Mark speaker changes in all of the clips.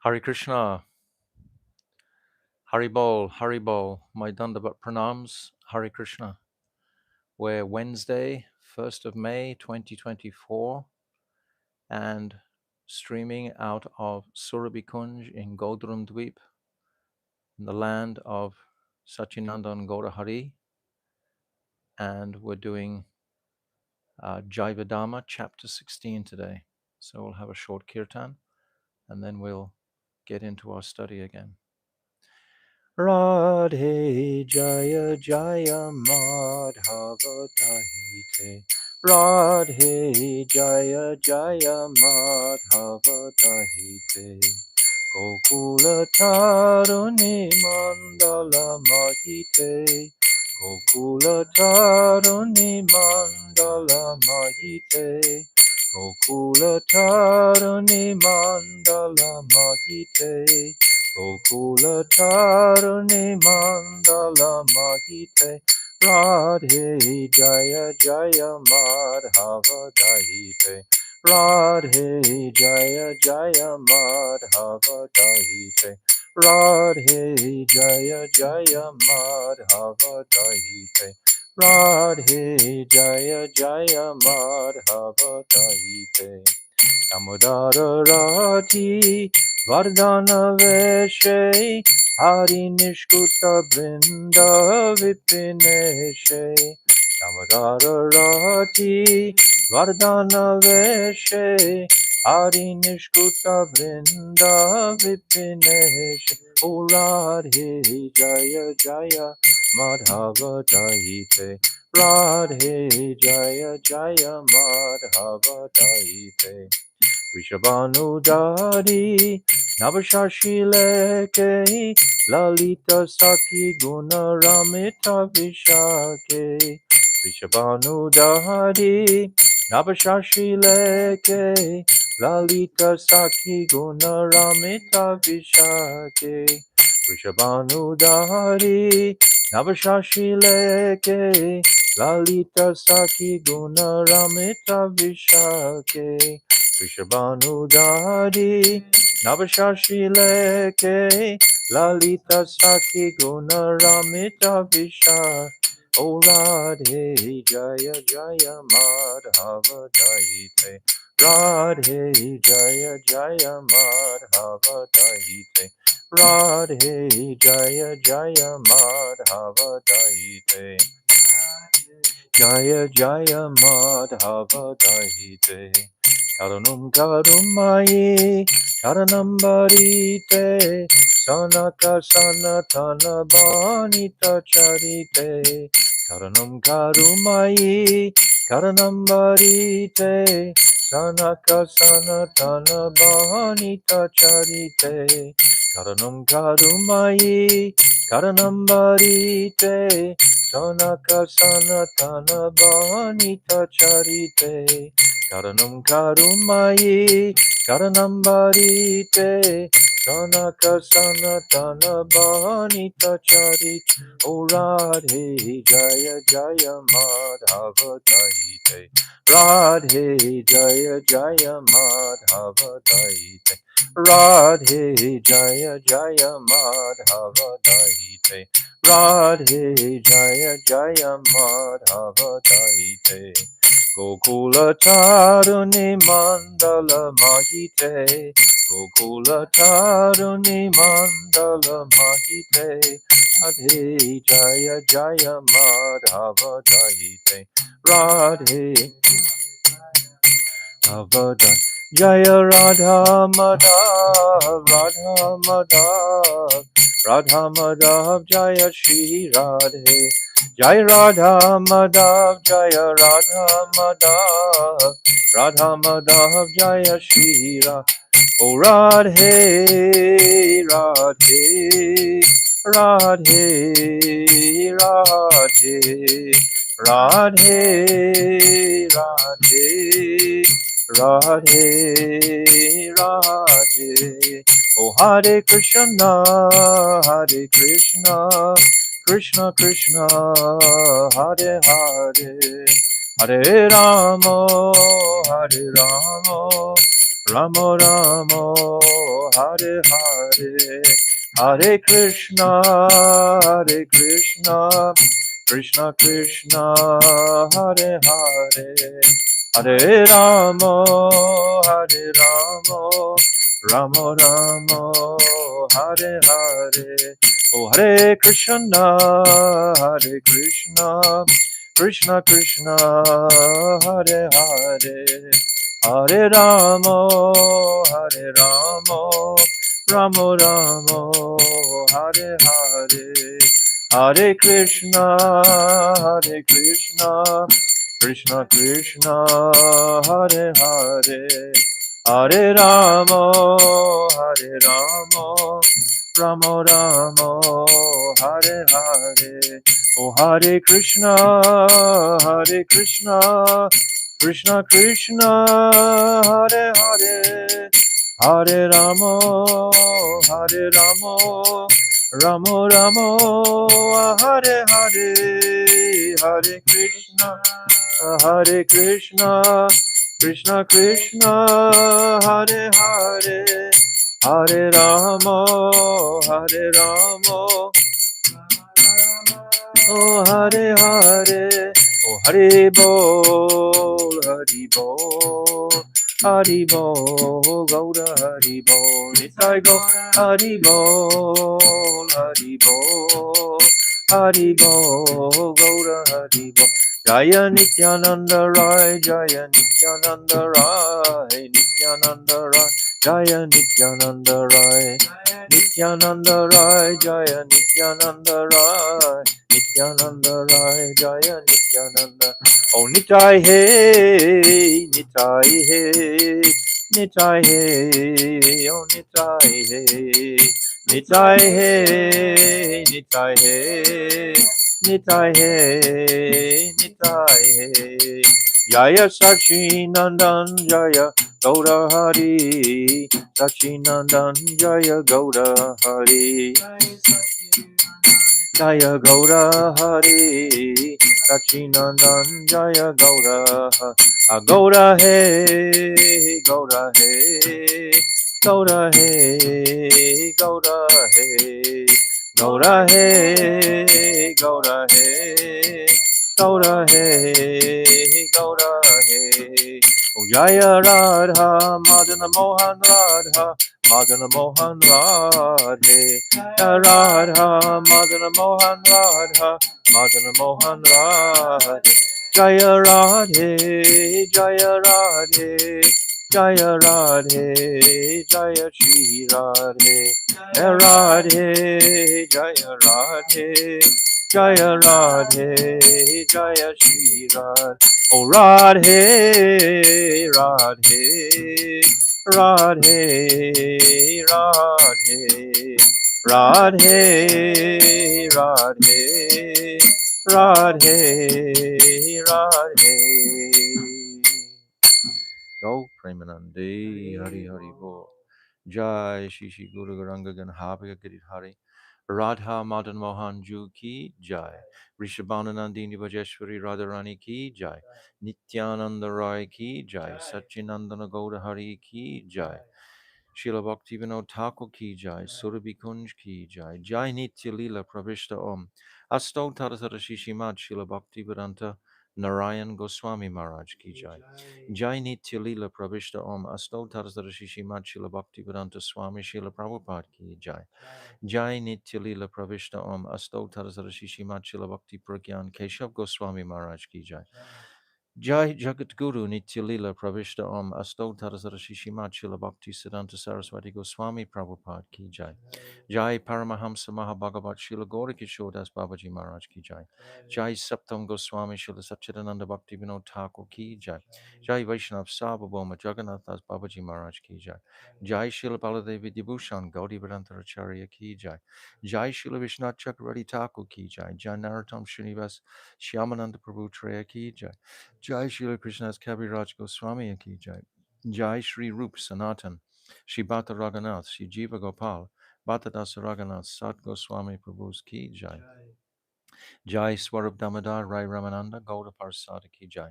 Speaker 1: Hare Krishna, Hari Bol, my Dandavat Pranams, Hare Krishna. We're Wednesday, 1st of May 2024, and streaming out of Surabhikunj in Godrum Dweep, in the land of Sachinandan Gaurahari, and we're doing Jaiva Dharma, chapter 16 today. So we'll have a short kirtan, and then we'll get into our study again. Radhe Jaya Jaya Madhava Dahite. Radhe Jaya Jaya Madhava Dahite. Gokula Taruni Mandala Mahite. Gokula Taruni Mandala Mahite. Gokula Taruni Mandala Mahite. Gokula Taruni Mandala Mahite. Radhe Jaya Jaya Madhava Dahite. Radhe Jaya Jaya Madhava Dahite. Radhe Jaya Jaya Madhava Dahite. Radhe Jaya Jaya Madhava Dahite. Damodara Rati Vardhana Veshe Hari Nishkuta Brinda Vipineshe. Damodara Rati Vardhana Veshe Hari Nishkuta Brinda Vipineshe. O Radhe Jaya Jaya Madhava Dahite. Radhe Jaya Jaya Madhava Dahite. Rishabhanudari Navashashileke Lalita Saki Guna Ramita Vishake. Rishabhanudari Navashashileke Lalita Saki Guna Ramita Vishake. Rishabhanudari Navashashileke Lalita Saki Guna Ramita Vishake. Rishabhanudari Navashashileke Lalita Saki Guna Ramita Visha. O Radhe Jaya Jaya Madhava Dahite. Radhe Jaya Jaya Madhava Dahite. Radhe Jaya Jaya Madhava Dahite. Jaya Jaya Madhava Dahite. Karanam Karumai Karanam Barite Sanaka Sanatana Banita Charite. Karanam Karumai Karanam Barite Sanaka Sanatana Banita Charite. Karanam Karumai Karanam Barite Sanaka Sanatana Banita Charite. Karanam Karumai Karanam Barite Sanaka Sanatana Banita Charit. O Radhe Jaya Jaya Madhava Dahite. Radhe Jaya Jaya Madhava Dahite. Radhe Jaya Jaya Madhava Dahite. Radhe Jaya Jaya Madhava Dahite. Gokula Taruni Mandala Mahite. Gokula Taruni Mandala Mahite. Radhe Jaya Jaya Madhava Dahite. Radhe Avada Jaya Radha Madhav Radha Madhav Radha Madhav Jaya Shri Radhe Jai Radha Madhav Jaya Radha Madhav Radha Madhav Jaya Shri Radhe. O Radhe Radhe Radhe Radhe Radhe Radhe Radhe Radhe. O Hare Krishna Hare Krishna Krishna Krishna Hare Hare Hare Rama Hare Rama Ramo Ramo, Hare Hare, Hare Krishna, Hare Krishna, Krishna Krishna, Hare Hare, Hare Ramo, Hare Ramo, Ramo Ramo, Hare Hare, Oh Hare Krishna, Hare Krishna, Krishna Krishna, Hare Hare, Hare Ramo, Hare Ramo, Ramo Ramo, Hare Hare, Hare Krishna, Hare Krishna, Krishna Krishna, Hare Hare, Hare Ramo, Hare Ramo, Ramo Ramo, Hare Hare, Oh Hare Krishna, Hare Krishna, Krishna Krishna, Hare Hare, Hare Ramo, Hare Ramo, Ramo Ramo, Hare Hare, Hare Krishna, Hare Krishna, Krishna Krishna, Hare Hare, Hare Ramo, Hare Ramo, Oh Hare Hare, Oh Hare Bol, Hare Bol, Hare Bol, Gaura Hare Bol, Nitai Go, Hare Bol, Hare Bol, Hare Bol, Gaura Hare Bol. Jaya Nityananda Rai, Jaya Nityananda Rai, Nityananda Rai, Jaya Nityananda Rai, Nityananda Rai, Jaya Nityananda Rai, Nityananda Rai, Jaya Nityananda. Oh Nitai Hey, Nitai Hey, Nitai Hey, oh Nitai Hey, Nitai Hey, Nitai Hey, Nitai Hey, Nitai Hey. Jaya Sachinandan Jaya Gaura Hari, Sachinandan Jaya Gaura Hari, Jaya Gaura Hari, Sachinandan Jaya Gaura Gaura He, Gaura He, Gaura He, Gaura He, Gaura He, Gaura He, Gaura He, Gaura He. Oh Jaya Radha, Madana Mohan Radha, Madana Mohan Radhe, Radha, Madana Mohan Radha, Madana Mohan Radhe, Jaya Radhe, Jaya Radhe, Jaya Radhe, Jaya Shri Radhe, Radhe, Jaya Radhe, Jaya Radhe, Jaya Shri Radhe. Oh Radhe, Radhe, Radhe, Radhe, Radhe, Radhe, Radhe, Radhe. Go Premanande, Hari Hari Bo. Jai Shishi Guru Garanga Ganhabhaya Girit Hari. Radha Madan Mohan Ju ki Jai. Rishabhananandini Vajeshwari Radharani ki Jai. Nityananda Rai ki Jai. Satchinandana Gaura Hari ki Jai. Srila Bhaktivinoda Thakur ki Jai. Surabhi Kunj ki Jai. Jai Nitya Lila Pravishta Om. Asto Tadasara Shishimad Srila Bhaktivedanta Narayan Goswami Maharaj ki Jai. Jai Nitya Lila Pravishta Om. Asto Tadasara Shishimad Srila Bhaktivedanta Swami Srila Prabhupada ki Jai. Jai Nitya Lila Pravishta Om. Asto Tadasara Shishimad Srila Bhakti Pragyan Keshav Goswami Maharaj ki Jai. Jai Jagat Guru Nitya Lila Pravishta Om. Asto Tadasara Shishimad Srila Bhakti Siddhanta Saraswati Goswami Prabhupada ki Jai. Jai Paramahamsa Mahabhagavat Srila Gaura Kishore Das Babaji Maharaj ki Jai. Jai Saptam Goswami Srila Satchidananda Bhakti Vinod Thakur ki Jai. Jai Vaishnav Sabhaboma Jagannath Das Babaji Maharaj ki Jai. Jai Srila Baladevi Dibhushan Gaudi Vedanta Acharya ki Jai. Jai Srila Vishnath Chakravarti Thakur ki Jai. Jai Narottam Srinivas Shyamananda Prabhu Treya ki Jai. Jai Srila Krishna's Kaviraj Goswami ki Jai. Jai Shri Rup Sanatan. Shri Bhata Raghunath. Shri Jiva Gopal. Bhata Das Raghunath. Sat Goswami Prabhu's ki Jai. Jai Swarup Damodar Rai Ramananda Gauda Parsada ki Jai.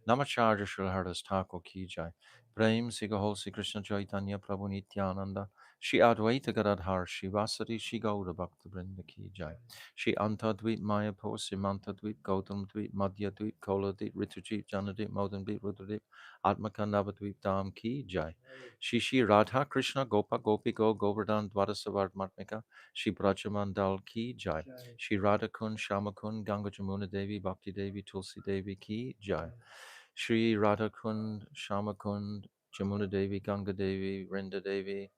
Speaker 1: Namacharya Sri Hardas Thakur ki Jai. Prem Sigahol Sri Krishna Chaitanya Prabhu Nityananda Shri Advaita Gadadhar Shri Vasari Shri Gaura Bhakta Vrinda Ki Jai Shri Antadvip Mayapur Simantadvip Gautam Dvip Madhya Dvip Kola Dvip Ritujip Janadvip Modandvip Rudradvip Atmakandavadvip Dham Ki Jai Shri Shri Radha Krishna Gopa Gopi Go Govardhan Dvarasavar Matmika Shri Brajamandal Ki Jai Shri Radha Kun Shama Kun Ganga Jamuna Devi Bhakti Devi Tulsi Devi Ki Jai Shri Radhakund, Shamakund, Jamuna Devi, Ganga Devi, Rinda Devi,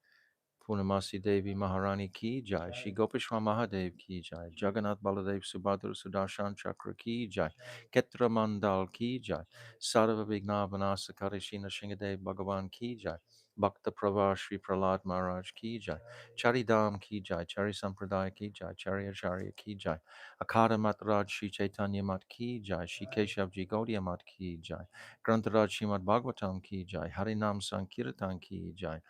Speaker 1: Purnamasi Devi Maharani Ki Jai, Shri Gopeshwar Mahadev Ki Jai, Jagannath Baladev Subhadra Sudarshan Chakra Ki Jai, Ketra Mandal Ki Jai, Sarva Vigna Vanasa Karishina Shingadev Bhagavan Ki Jai, Bhakta Pravar Shri Prahlad Maharaj Ki Jai, Charidam Ki Jai, Chari Sampradaya Ki Jai, Chari Acharya Ki Jai, Akada Matraj Shri Chaitanya Mat Ki Jai, Shri Keshav Ji Gaudiya Mat Ki Jai, Grantaraj Srimad Bhagavatam Ki Jai, Harinam Sankirtan Ki Jai,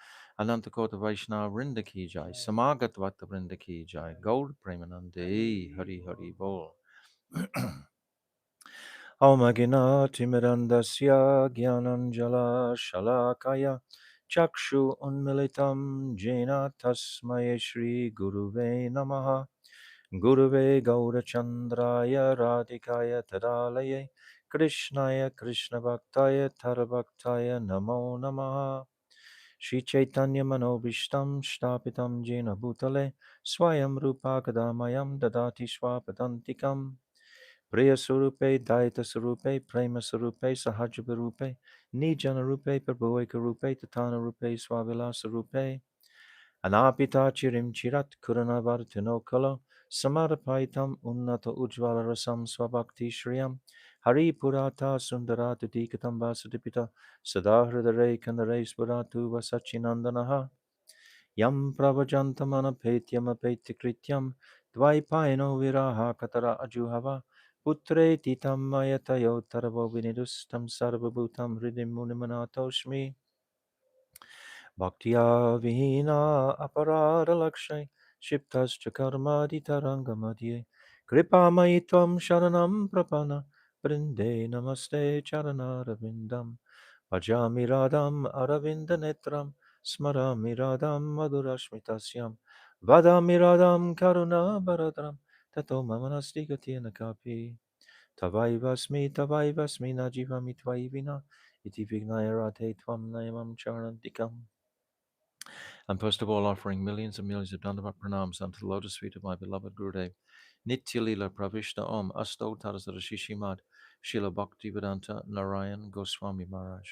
Speaker 1: Anantakota Vaishnava Vrinda Ki Jai, Samagat Vata Vrinda Ki Jai, Gaur Premanande, Hari Hari Bol. Om Aginati Mirandasya Gyananjala Shalakaya Chakshu Unmilitam Jena Tasmaye Shri Guruve Namaha Guruve Gaurachandraya Radhikaya Tadalaye Krishnaya Krishna Bhaktaya Tarabhaktaya Namo Namaha Shri Chaitanya Manobishtam Shtapitam Jena Bhutale Swayam Rupa Kadamayam Dadati Swapadantikam Priya Surupe Daita Surupe Prema Surupe Sahaja Rupe Nijana Rupe Prabhueka Rupe Tatana Rupe Swavila Surupe Anapita Chirim Chirat Kurana Vartino Kalo Samarapaitam Unnata Ujvala Rasam Swabhakti Shriyam Hari Purata Sundarata Dikatam Vasadipita Sadahridare Kandare Swaratu Vasachinandanaha Yam Pravajantamanapetyam Apetykrityam Dvaipaino Viraha Katara Ajuhava Putre Titam Mayatayo Taravo Vinidustam Sarvabhutam Hridim Munimanatoshmi Bhaktiya Vihina Aparada Lakshay Shiptascha Karmadi Tarangamadye Kripa Maitvam Sharanam Prapana Brinde Namaste Charana Ravindam Bhajami Radham Aravinda Netram Smarami Radham Madhurashmitasyam Vadami Radham Karuna Baradram Tato Mamanasti Gatyana Kapi Tavai Vasmi Najivami Tvaivina Iti Vignaya Radhe Tvam Nayamam Charantikam. I'm first of all offering millions and millions of Dandavat pranams unto the lotus feet of my beloved Gurudev. Nitya Lila Pravishta Om Asto Tarasara Shishimad Shila Bhakti Vedanta Narayan Goswami Maharaj.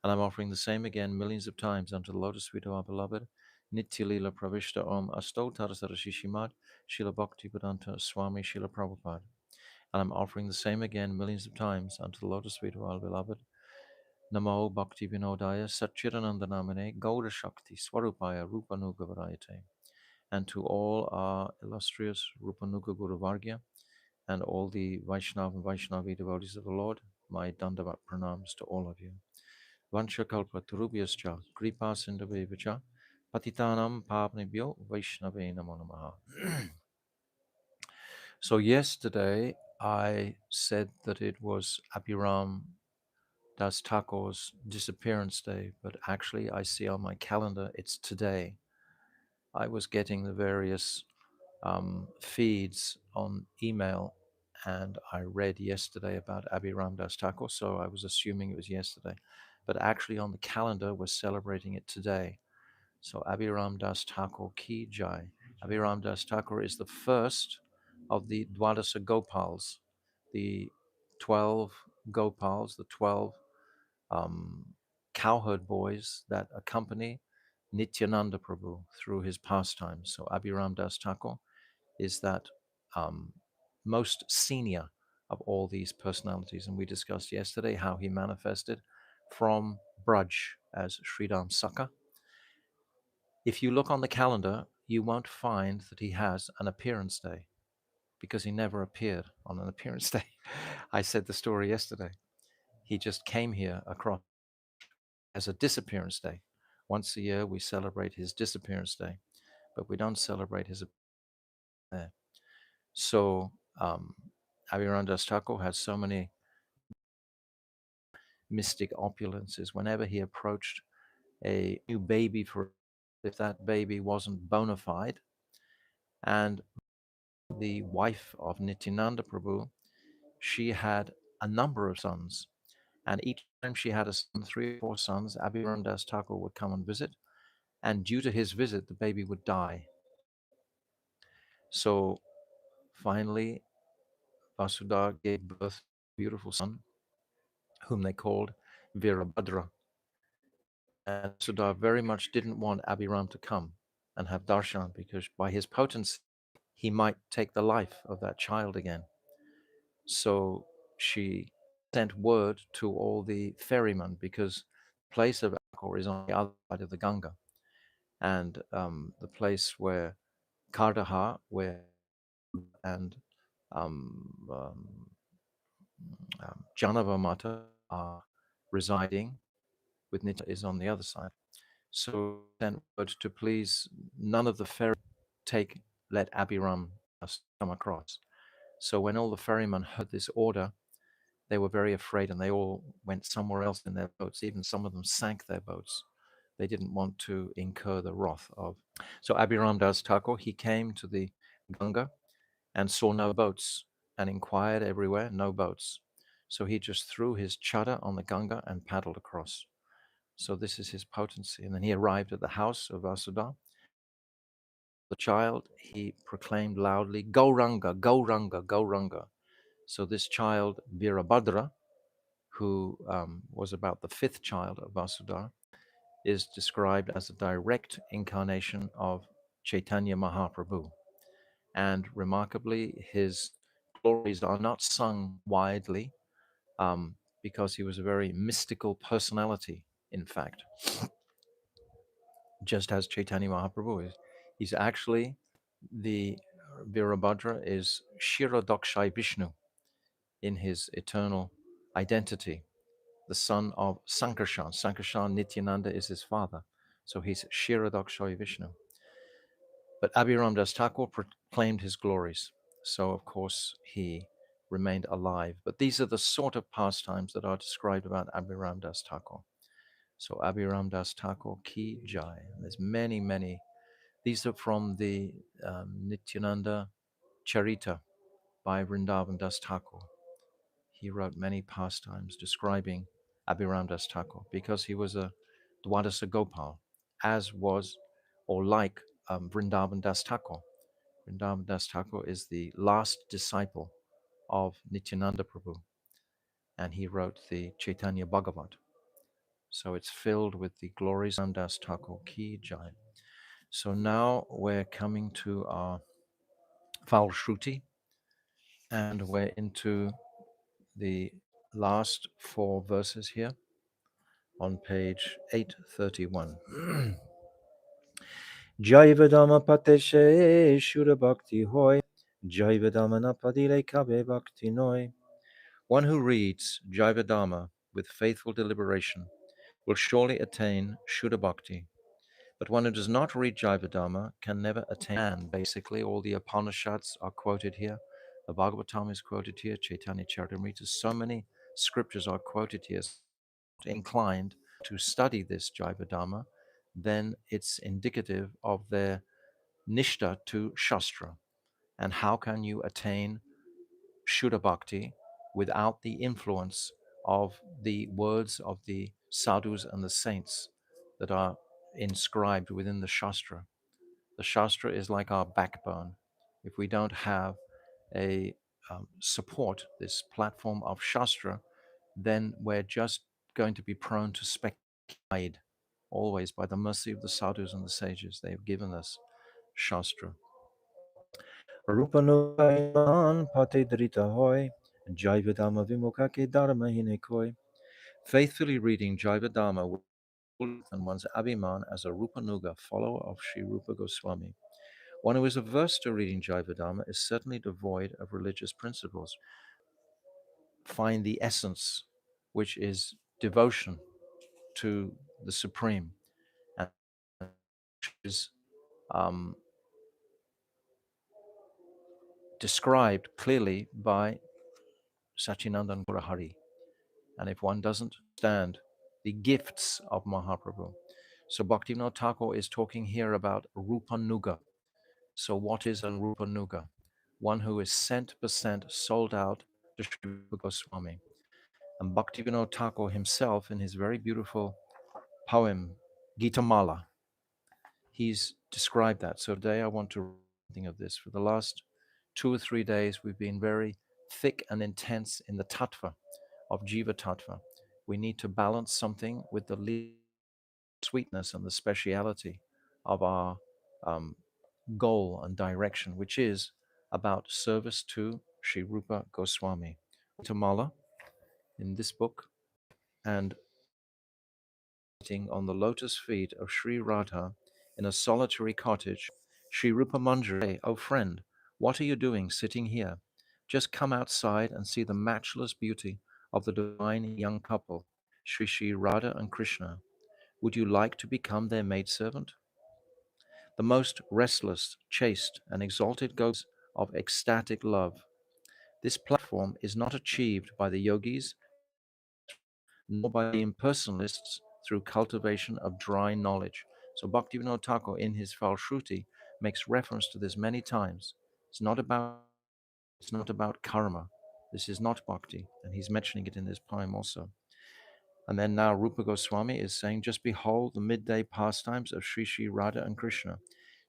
Speaker 1: And I'm offering the same again millions of times unto the lotus feet of our beloved Nitya Lila Pravishta Om Asto Tarasara Shishimad Shila Bhakti Vedanta Swami Shila Prabhupada. And I'm offering the same again millions of times unto the lotus feet of our beloved Namo Bhakti Vinodaya Satchidanandanamane Gaura Shakti Swarupaya Rupanuga Varayate. And to all our illustrious Rupanuga Guru Vargya and all the Vaishnava and Vaishnavi devotees of the Lord, my Dandavat pranams to all of you. Vanchakalpa Turubhyascha Kripa Sindhavevacha Patitanam Pavnebhyo Vaishnave Namo Namaha. So yesterday I said that it was Abhiram Das Thakur's disappearance day, but actually I see on my calendar it's today. I was getting the various feeds on email, and I read yesterday about Abhiram Das Thakur, so I was assuming it was yesterday. But actually on the calendar we're celebrating it today. So Abhiram Das Thakur Ki Jai. Abhiram Das Thakur is the first of the Dwadasa Gopals, the 12 Gopals, the 12 um, cowherd boys that accompany Nityananda Prabhu through his pastimes. So Abhiram Das Thakur is that um, most senior of all these personalities. And we discussed yesterday how he manifested from Braj as Sridham Saka. If you look on the calendar, you won't find that he has an appearance day because he never appeared on an appearance day. I said the story yesterday. He just came here across as a disappearance day. Once a year, we celebrate his disappearance day, but we don't celebrate his there. So Abhiram Das Thakur has so many mystic opulences. Whenever he approached a new baby, for if that baby wasn't bona fide, and the wife of Nityananda Prabhu, she had a number of sons, and each time she had a son, 3 or 4 sons, Abhiram Das Thakur would come and visit, and due to his visit, the baby would die. So finally, Vasudha gave birth to a beautiful son, whom they called Virabhadra. And Vasudha very much didn't want Abhiram to come and have darshan, because by his potency, he might take the life of that child again. So she sent word to all the ferrymen, because the place of Angkor is on the other side of the Ganga, and the place where Kardahar, where and um, um, Janava Mata are residing with Nitya is on the other side. So sent word to please none of the ferry let Abhiram come across. So when all the ferrymen heard this order, they were very afraid, and they all went somewhere else in their boats. Even some of them sank their boats. They didn't want to incur the wrath of. So Abhiram Das Thakur, he came to the Ganga and saw no boats, and inquired everywhere, no boats. So he just threw his chadar on the Ganga and paddled across. So this is his potency. And then he arrived at the house of Vasudha. The child, he proclaimed loudly, Gauranga, Gauranga, Gauranga. So this child, Virabhadra, who was about the 5th child of Vasudha, is described as a direct incarnation of Chaitanya Mahaprabhu. And remarkably, his glories are not sung widely, because he was a very mystical personality, in fact, just as Chaitanya Mahaprabhu is. He's actually the Virabhadra is Kshirodakshai Vishnu in his eternal identity, the son of Sankarshan. Sankarshan Nityananda is his father. So he's Kshirodakshai Vishnu. But Abhiram Das Thakur proclaimed his glories. So, of course, he remained alive. But these are the sort of pastimes that are described about Abhiram Das Thakur. So, Abhiram Das Thakur ki jai. There's many, many. These are from the Nityananda Charita by Vrindavan Das Thakur. He wrote many pastimes describing Abhiram Das Thakur, because he was a Dwadasa Gopal, as was, or like, Vrindavan Das Thakur. Vrindavan Das Thakur is the last disciple of Nityananda Prabhu, and he wrote the Chaitanya Bhagavat. So it's filled with the glories of Das Thakur ki jai. So now we're coming to our Valshruti, and we're into the last 4 verses here on page 831. Jaiva Dhamma Pateshe Shura Bhakti Hoy, Jaiva Dhamma Napadile Kabe Bhakti Noy. One who reads Jaiva Dhamma with faithful deliberation will surely attain Shuddha Bhakti. But one who does not read Jaiva Dhamma can never attain. And basically, all the Upanishads are quoted here. The Bhagavatam is quoted here, Chaitanya Charitamrita. So many scriptures are quoted here. Inclined to study this Jaiva Dhamma, then it's indicative of their nishta to Shastra. And how can you attain Shuddha Bhakti without the influence of the words of the sadhus and the saints that are inscribed within the Shastra? The Shastra is like our backbone. If we don't have a support, this platform of Shastra, then we're just going to be prone to speculate, always by the mercy of the sadhus and the sages. They've given us Shastra. Rupanukayan pate drita hoy, Jaivadama vimukha ke dharma hinekoi. Faithfully reading Jaiva Dhamma will and one's abhiman as a Rupanuga, follower of Sri Rupa Goswami. One who is averse to reading Jaiva Dhamma is certainly devoid of religious principles. Find the essence, which is devotion to the Supreme, and is described clearly by Sachinandan Gurahari. And if one doesn't understand the gifts of Mahaprabhu. So Bhaktivinoda Thakur is talking here about Rupanuga. So what is a Rupanuga? One who is cent percent sold out to Sri Rupa Goswami. And Bhaktivinoda Thakur himself, in his very beautiful poem, Gita Mala, he's described that. So today I want to read something of this. For the last 2 or 3 days, we've been very thick and intense in the tattva of Jiva Tattva. We need to balance something with the sweetness and the speciality of our um, goal and direction, which is about service to Sri Rupa Goswami. Tamala in this book, and sitting on the lotus feet of Sri Radha in a solitary cottage, Sri Rupa Manjari, oh friend, what are you doing sitting here? Just come outside and see the matchless beauty of the divine young couple, Sri Radha and Krishna. Would you like to become their maidservant? The most restless, chaste, and exalted gopis of ecstatic love. This platform is not achieved by the yogis nor by the impersonalists through cultivation of dry knowledge. So Bhaktivinoda Thakur in his Falshruti makes reference to this many times. It's not about karma. This is not bhakti, and he's mentioning it in this poem also. And then now Rupa Goswami is saying, just behold the midday pastimes of Sri Radha and Krishna.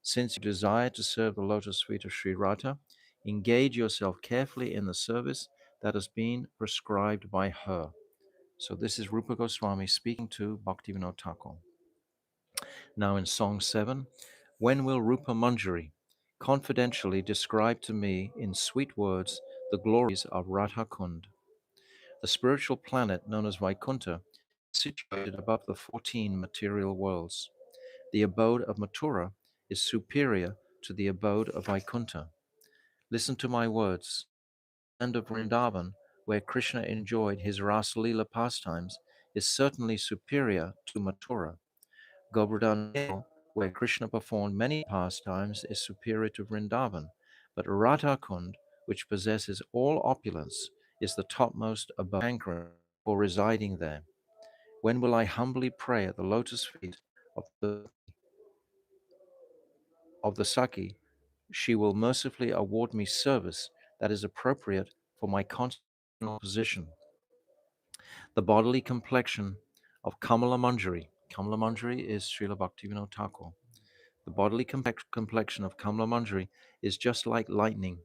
Speaker 1: Since you desire to serve the lotus feet of Sri Radha, engage yourself carefully in the service that has been prescribed by her. So this is Rupa Goswami speaking to Bhaktivinoda Thakur. Now in Song 7, when will Rupa Manjari confidentially describe to me in sweet words the glories of Radha Kund? The spiritual planet known as Vaikuntha is situated above the 14 material worlds. The abode of Mathura is superior to the abode of Vaikuntha. Listen to my words. The land of Vrindavan, where Krishna enjoyed his Rasalila pastimes, is certainly superior to Mathura. Govardhan Hill, where Krishna performed many pastimes, is superior to Vrindavan. But Radhakund, which possesses all opulence, is the topmost above Shankara for residing there. When will I humbly pray at the lotus feet of the Saki? She will mercifully award me service that is appropriate for my constitutional position. The bodily complexion of Kamala Manjari. Kamala Manjari is Srila Bhaktivinoda Thakur. The bodily complexion of Kamala Manjari is just like lightning.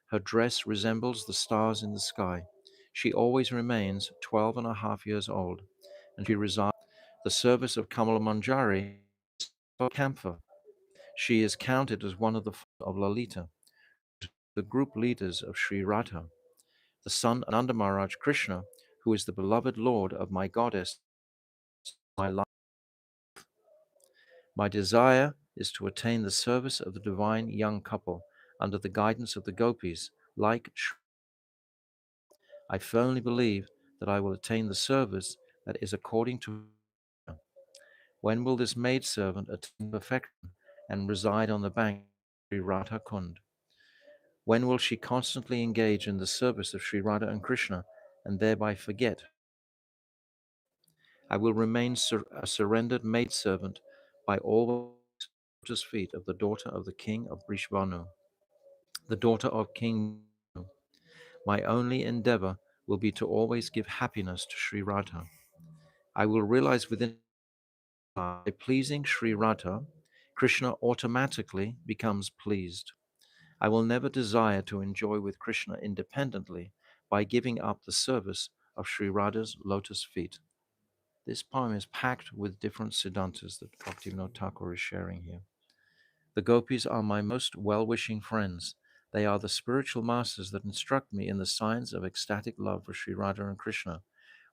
Speaker 1: Her dress resembles the stars in the sky. She always remains 12.5 years old, and she resides. The service of Kamala Manjari is a camphor. She is counted as one of the four of Lalita, the group leaders of Sri Radha, the son of Nanda Maharaj Krishna, who is the beloved lord of my goddess, my life. My desire is to attain the service of the divine young couple under the guidance of the gopis, like Shri. I firmly believe that I will attain the service that is according to. When will this maidservant attain perfection and reside on the bank of Sri Radha Kund? When will she constantly engage in the service of Sri Radha and Krishna and thereby forget? I will remain a surrendered maidservant by all lotus feet of the daughter of the king of Brishvanu, the daughter of King Vishnu. My only endeavor will be to always give happiness to Sri Radha. I will realize within by pleasing Sri Radha, Krishna automatically becomes pleased. I will never desire to enjoy with Krishna independently by giving up the service of Sri Radha's lotus feet. This poem is packed with different siddhantas that Bhaktivinoda Thakur is sharing here. The gopis are my most well-wishing friends. They are the spiritual masters that instruct me in the science of ecstatic love for Sri Radha and Krishna.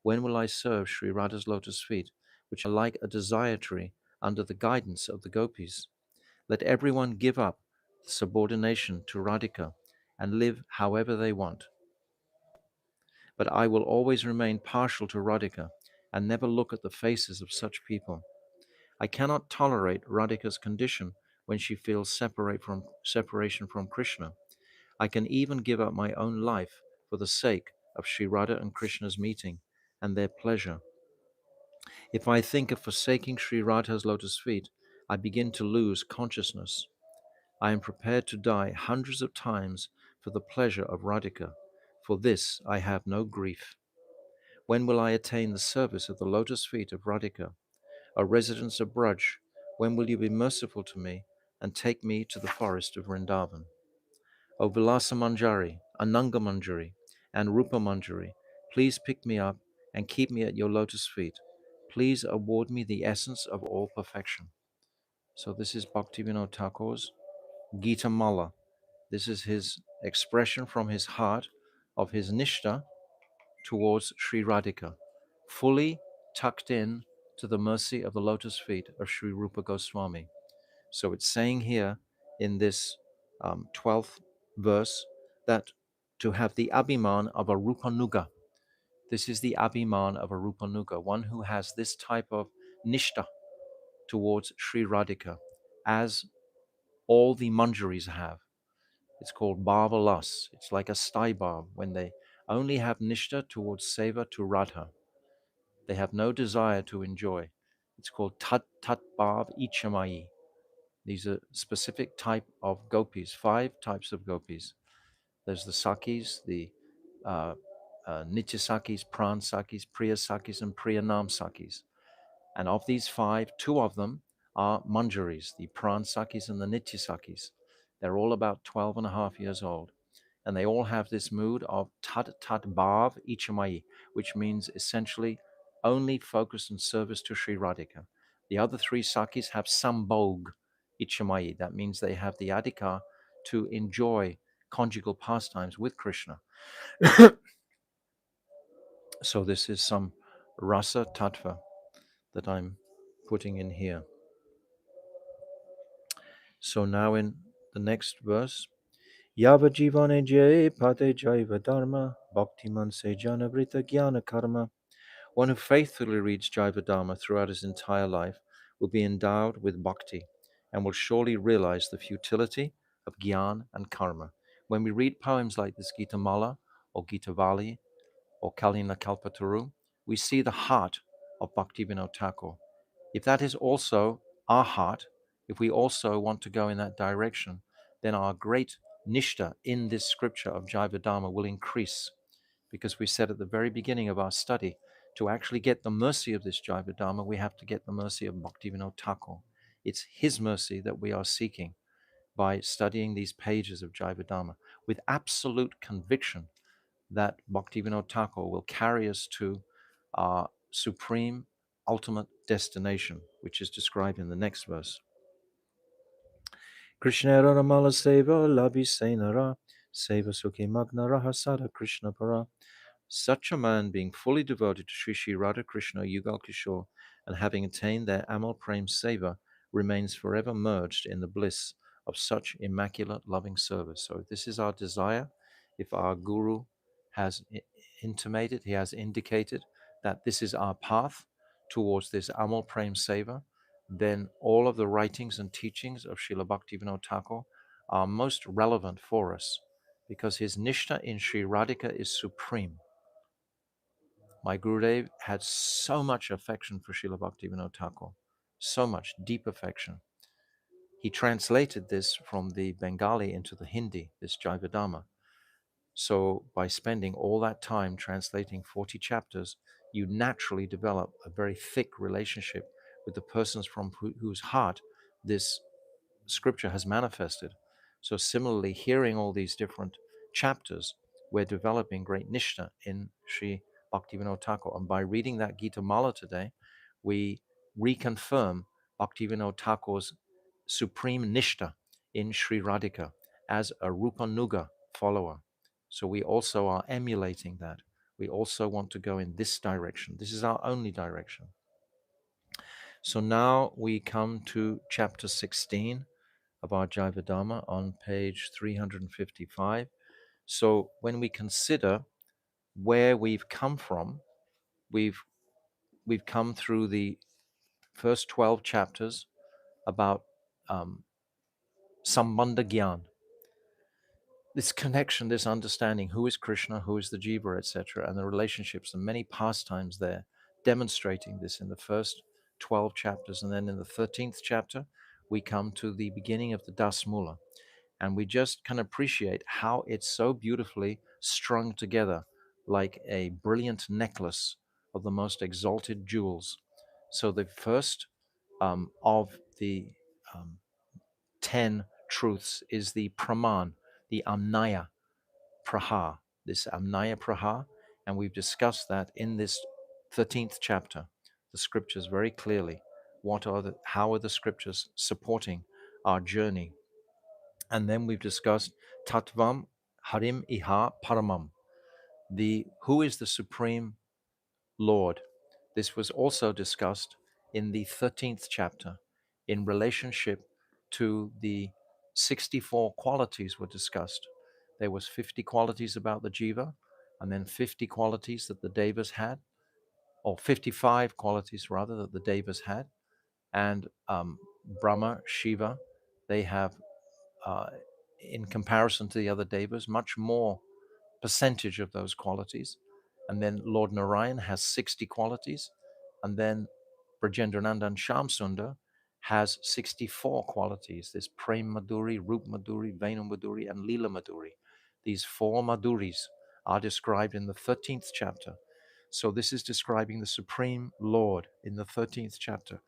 Speaker 1: When will I serve Sri Radha's lotus feet, which are like a desire tree under the guidance of the gopis? Let everyone give up subordination to Radhika and live however they want. But I will always remain partial to Radhika and never look at the faces of such people. I cannot tolerate Radhika's condition when she feels separation from Krishna. I can even give up my own life for the sake of Sri Radha and Krishna's meeting and their pleasure. If I think of forsaking Sri Radha's lotus feet, I begin to lose consciousness. I am prepared to die hundreds of times for the pleasure of Radhika. For this I have no grief. When will I attain the service of the lotus feet of Radhika? O residents of Braj, when will you be merciful to me and take me to the forest of Vrindavan? O Vilasa Manjari, Ananga Manjari, and Rupa Manjari, please pick me up and keep me at your lotus feet. Please award me the essence of all perfection. So this is Bhaktivinoda Thakur's Gita Mala. This is his expression from his heart of his nishta towards Sri Radhika, fully tucked in to the mercy of the lotus feet of Sri Rupa Goswami. So it's saying here in this 12th verse that to have the abhiman of a Rupanuga, this is the abhiman of a Rupanuga, one who has this type of nishta towards Sri Radhika, as all the manjaris have. It's called bhavalas. It's like a staibar when they only have nishta towards seva to Radha. They have no desire to enjoy. It's called tat tat bhav ichamai. These are specific type of gopis, 5 types of gopis. There's the sakis, the uh, nitya sakis, pran sakis, priya sakis, and priyanam sakis. And of these 5, 2 of them are manjaris, the pran sakis and the nitya sakis. They're all about 12 and a half years old. And they all have this mood of tat tat bhav ichamai, which means essentially only focus and service to Sri Radhika. The other 3 sakis have sambhog ichamai. That means they have the adhikar to enjoy conjugal pastimes with Krishna. So this is some rasa tattva that I'm putting in here. So now in the next verse, Yava jivane jay pate jaiva dharma bhaktiman se janavrita jnana karma. One who faithfully reads Jaiva Dharma throughout his entire life will be endowed with bhakti and will surely realize the futility of gyan and karma. When we read poems like this Gita Mala or Gita Vali or Kalina Kalpataru, we see the heart of Bhaktivinoda Thakur. If that is also our heart, if we also want to go in that direction, then our great nishta in this scripture of Jaiva Dharma will increase, because we said at the very beginning of our study, to actually get the mercy of this Jaiva Dharma, we have to get the mercy of Bhaktivinoda Thakur. It's his mercy that we are seeking by studying these pages of Jaiva Dharma with absolute conviction that Bhaktivinoda Thakur will carry us to our supreme ultimate destination, which is described in the next verse. Krishna Ramala Seva Labhi Senara Seva Sukhi Magna Rahasada Krishna Para. Such a man, being fully devoted to Sri Sri Radha Krishna Yugal Kishore and having attained their Amal Prem Seva, remains forever merged in the bliss of such immaculate loving service. So this is our desire. If our Guru has intimated, he has indicated that this is our path towards this Amal Prem Seva, then all of the writings and teachings of Srila Bhaktivinoda Thakur are most relevant for us, because his nishta in Sri Radhika is supreme. My Gurudev had so much affection for Srila Bhaktivinoda Thakur, so much deep affection. He translated this from the Bengali into the Hindi, this Jaiva Dhamma. So by spending all that time translating 40 chapters, you naturally develop a very thick relationship with the persons from whose heart this scripture has manifested. So similarly, hearing all these different chapters, we're developing great nishta in Sri Bhaktivinoda Thakur. And by reading that Gita Mala today, we reconfirm Bhaktivinoda Thakur's supreme nishta in Sri Radhika as a Rupanuga follower. So we also are emulating that. We also want to go in this direction. This is our only direction. So now we come to chapter 16 of our Jaiva Dhamma on page 355. So when we consider where we've come from, we've come through the first 12 chapters about Sambandha Gyan, this connection, this understanding, who is Krishna, who is the Jiva, etc., and the relationships and many pastimes there demonstrating this in the first 12 chapters. And then in the 13th chapter, we come to the beginning of the Das Mula. And we just can appreciate how it's so beautifully strung together like a brilliant necklace of the most exalted jewels. So the first of the um, 10 truths is the Praman, the Amnaya Praha, this Amnaya Praha, and we've discussed that in this 13th chapter. The scriptures very clearly. How are the scriptures supporting our journey? And then we've discussed Tattvam Harim Iha Paramam, the who is the supreme Lord. This was also discussed in the 13th chapter in relationship to the 64 qualities were discussed. There was 50 qualities about the jiva, and then 50 qualities that the devas had, or 55 qualities rather that the devas had, and Brahma, Shiva, they have, uh, in comparison to the other devas, much more percentage of those qualities. And then Lord Narayan has 60 qualities. And then Brajendrananda and Shamsundar has 64 qualities. There's Prem Madhuri, Rup Madhuri, Venu Madhuri, and Leela Madhuri. These four Madhuris are described in the 13th chapter. So this is describing the Supreme Lord in the 13th chapter.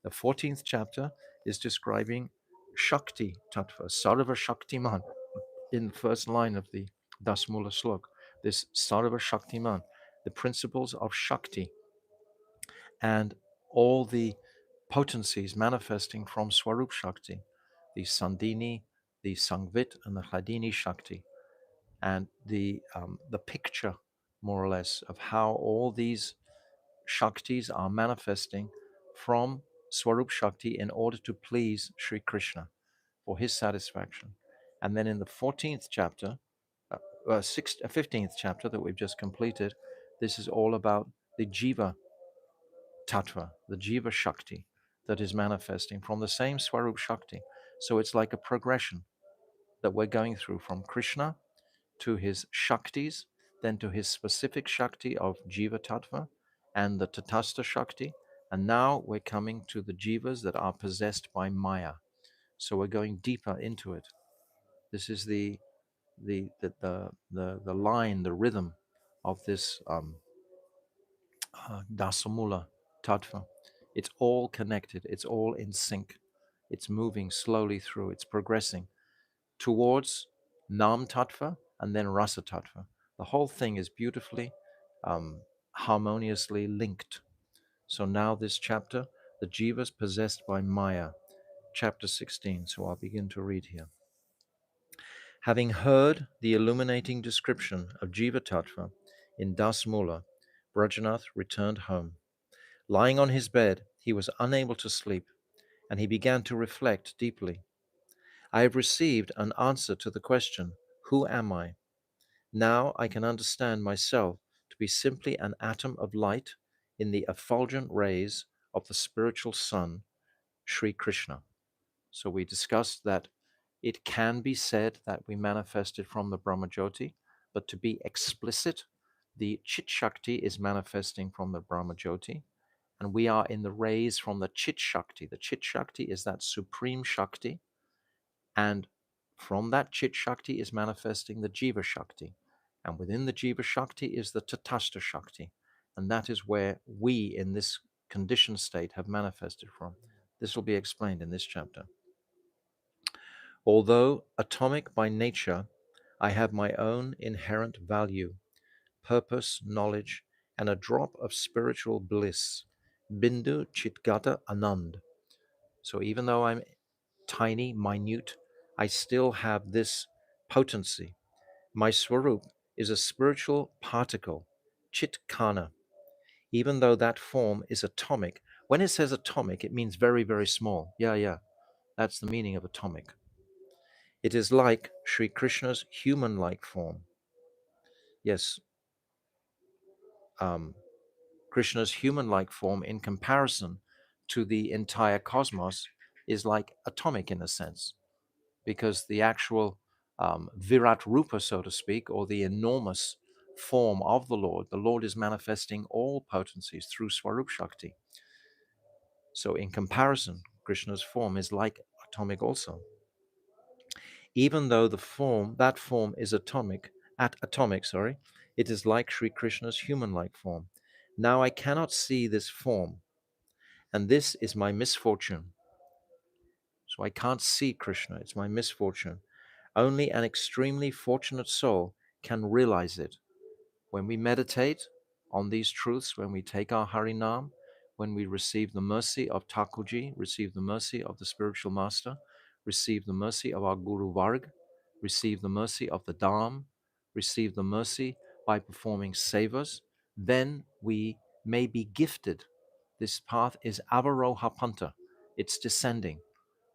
Speaker 1: The 14th chapter is describing Shakti Tattva, Sarva Shaktiman, in the first line of the Dasmula Slok, this Sarva Shaktiman, the principles of Shakti, and all the potencies manifesting from Swarup Shakti, the Sandini, the Sangvit, and the Hladini Shakti, and the picture, more or less, of how all these Shaktis are manifesting from Swarup Shakti in order to please Sri Krishna for his satisfaction. And then in the 14th chapter, 15th chapter that we've just completed, this is all about the Jiva Tattva, the Jiva Shakti that is manifesting from the same Swarup Shakti. So it's like a progression that we're going through from Krishna to his Shaktis, then to his specific Shakti of Jiva Tattva and the Tatastha Shakti. And now we're coming to the Jivas that are possessed by Maya. So we're going deeper into it. This is the line, the rhythm of this Dasamula Tattva. It's all connected. It's all in sync. It's moving slowly through. It's progressing towards Nam Tattva and then Rasa Tattva. The whole thing is beautifully, harmoniously linked. So now this chapter, the Jivas possessed by Maya, chapter 16. So I'll begin to read here. Having heard the illuminating description of Jiva Tattva in Das Mula, Brajanath returned home. Lying on his bed, he was unable to sleep, and he began to reflect deeply. I have received an answer to the question, who am I? Now I can understand myself to be simply an atom of light in the effulgent rays of the spiritual sun, Sri Krishna. So we discussed that it can be said that we manifested from the Brahmajyoti, but to be explicit, the Chit Shakti is manifesting from the Brahmajyoti, and we are in the rays from the Chit Shakti. The Chit Shakti is that supreme Shakti, and from that Chit Shakti is manifesting the Jiva Shakti, and within the Jiva Shakti is the Tatastha Shakti, and that is where we in this conditioned state have manifested from. This will be explained in this chapter. Although atomic by nature, I have my own inherent value, purpose, knowledge, and a drop of spiritual bliss. Bindu Chitgata Anand. So even though I'm tiny, minute, I still have this potency. My Swarup is a spiritual particle, Chitkana. Even though that form is atomic, when it says atomic, it means very, very small. Yeah. That's the meaning of atomic. It is like Sri Krishna's human-like form. Yes, Krishna's human-like form in comparison to the entire cosmos is like atomic in a sense, because the actual Virat Rupa, so to speak, or the enormous form of the Lord is manifesting all potencies through Swarup Shakti. So in comparison, Krishna's form is like atomic also. Even though that form is atomic, sorry, it is like Sri Krishna's human-like form. Now I cannot see this form, and this is my misfortune. So I can't see Krishna, it's my misfortune. Only an extremely fortunate soul can realize it. When we meditate on these truths, when we take our Harinam, when we receive the mercy of Thakurji, receive the mercy of the spiritual master, receive the mercy of our Guru Varg, receive the mercy of the Dham, receive the mercy by performing sevas, then we may be gifted. This path is Avaroha Panta, it's descending.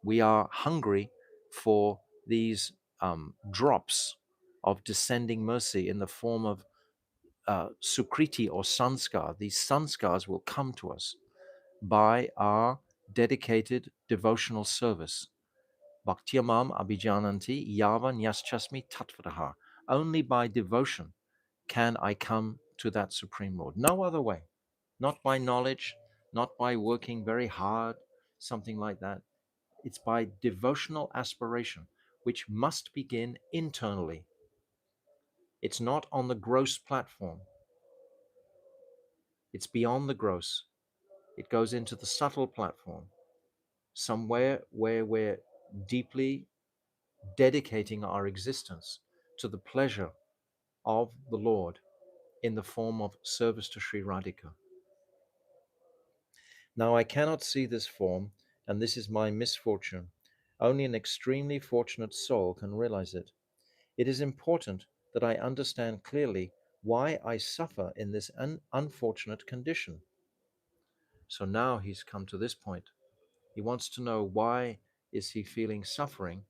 Speaker 1: We are hungry for these drops of descending mercy in the form of sukriti or sanskar. These sanskars will come to us by our dedicated devotional service. Bhaktyamam abhijananti yavan yaschasmi tatvataha. Only by devotion can I come to that Supreme Lord. No other way. Not by knowledge, not by working very hard, something like that. It's by devotional aspiration, which must begin internally. It's not on the gross platform. It's beyond the gross. It goes into the subtle platform, somewhere where we're deeply dedicating our existence to the pleasure of the Lord in the form of service to Sri Radhika. Now I cannot see this form, and this is my misfortune. Only an extremely fortunate soul can realize it. It is important that I understand clearly why I suffer in this unfortunate condition. So now he's come to this point. He wants to know why is he feeling suffering.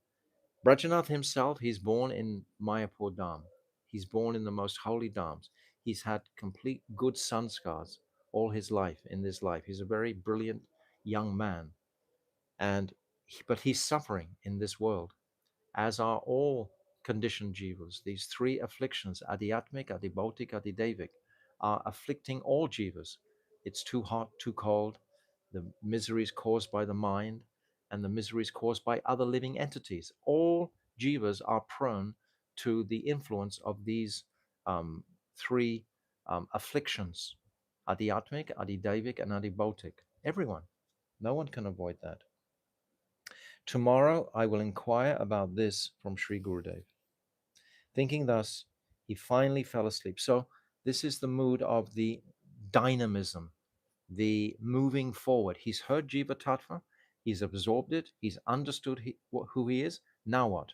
Speaker 1: Brajanath himself, he's born in Mayapur Dham. He's born in the most holy Dhams. He's had complete good sanskars all his life in this life. He's a very brilliant young man. But he's suffering in this world, as are all conditioned jivas. These three afflictions, adhyatmic, adhibautic, adhidevic, are afflicting all jivas. It's too hot, too cold, the miseries caused by the mind, and the miseries caused by other living entities. All jivas are prone to the influence of these three afflictions, adhyatmic, adhidevic, and adhibautic. Everyone. No one can avoid that. Tomorrow I will inquire about this from Sri Gurudev. Thinking thus, he finally fell asleep. So this is the mood of the dynamism, the moving forward. He's heard Jiva Tattva, he's absorbed it, he's understood who he is. Now what?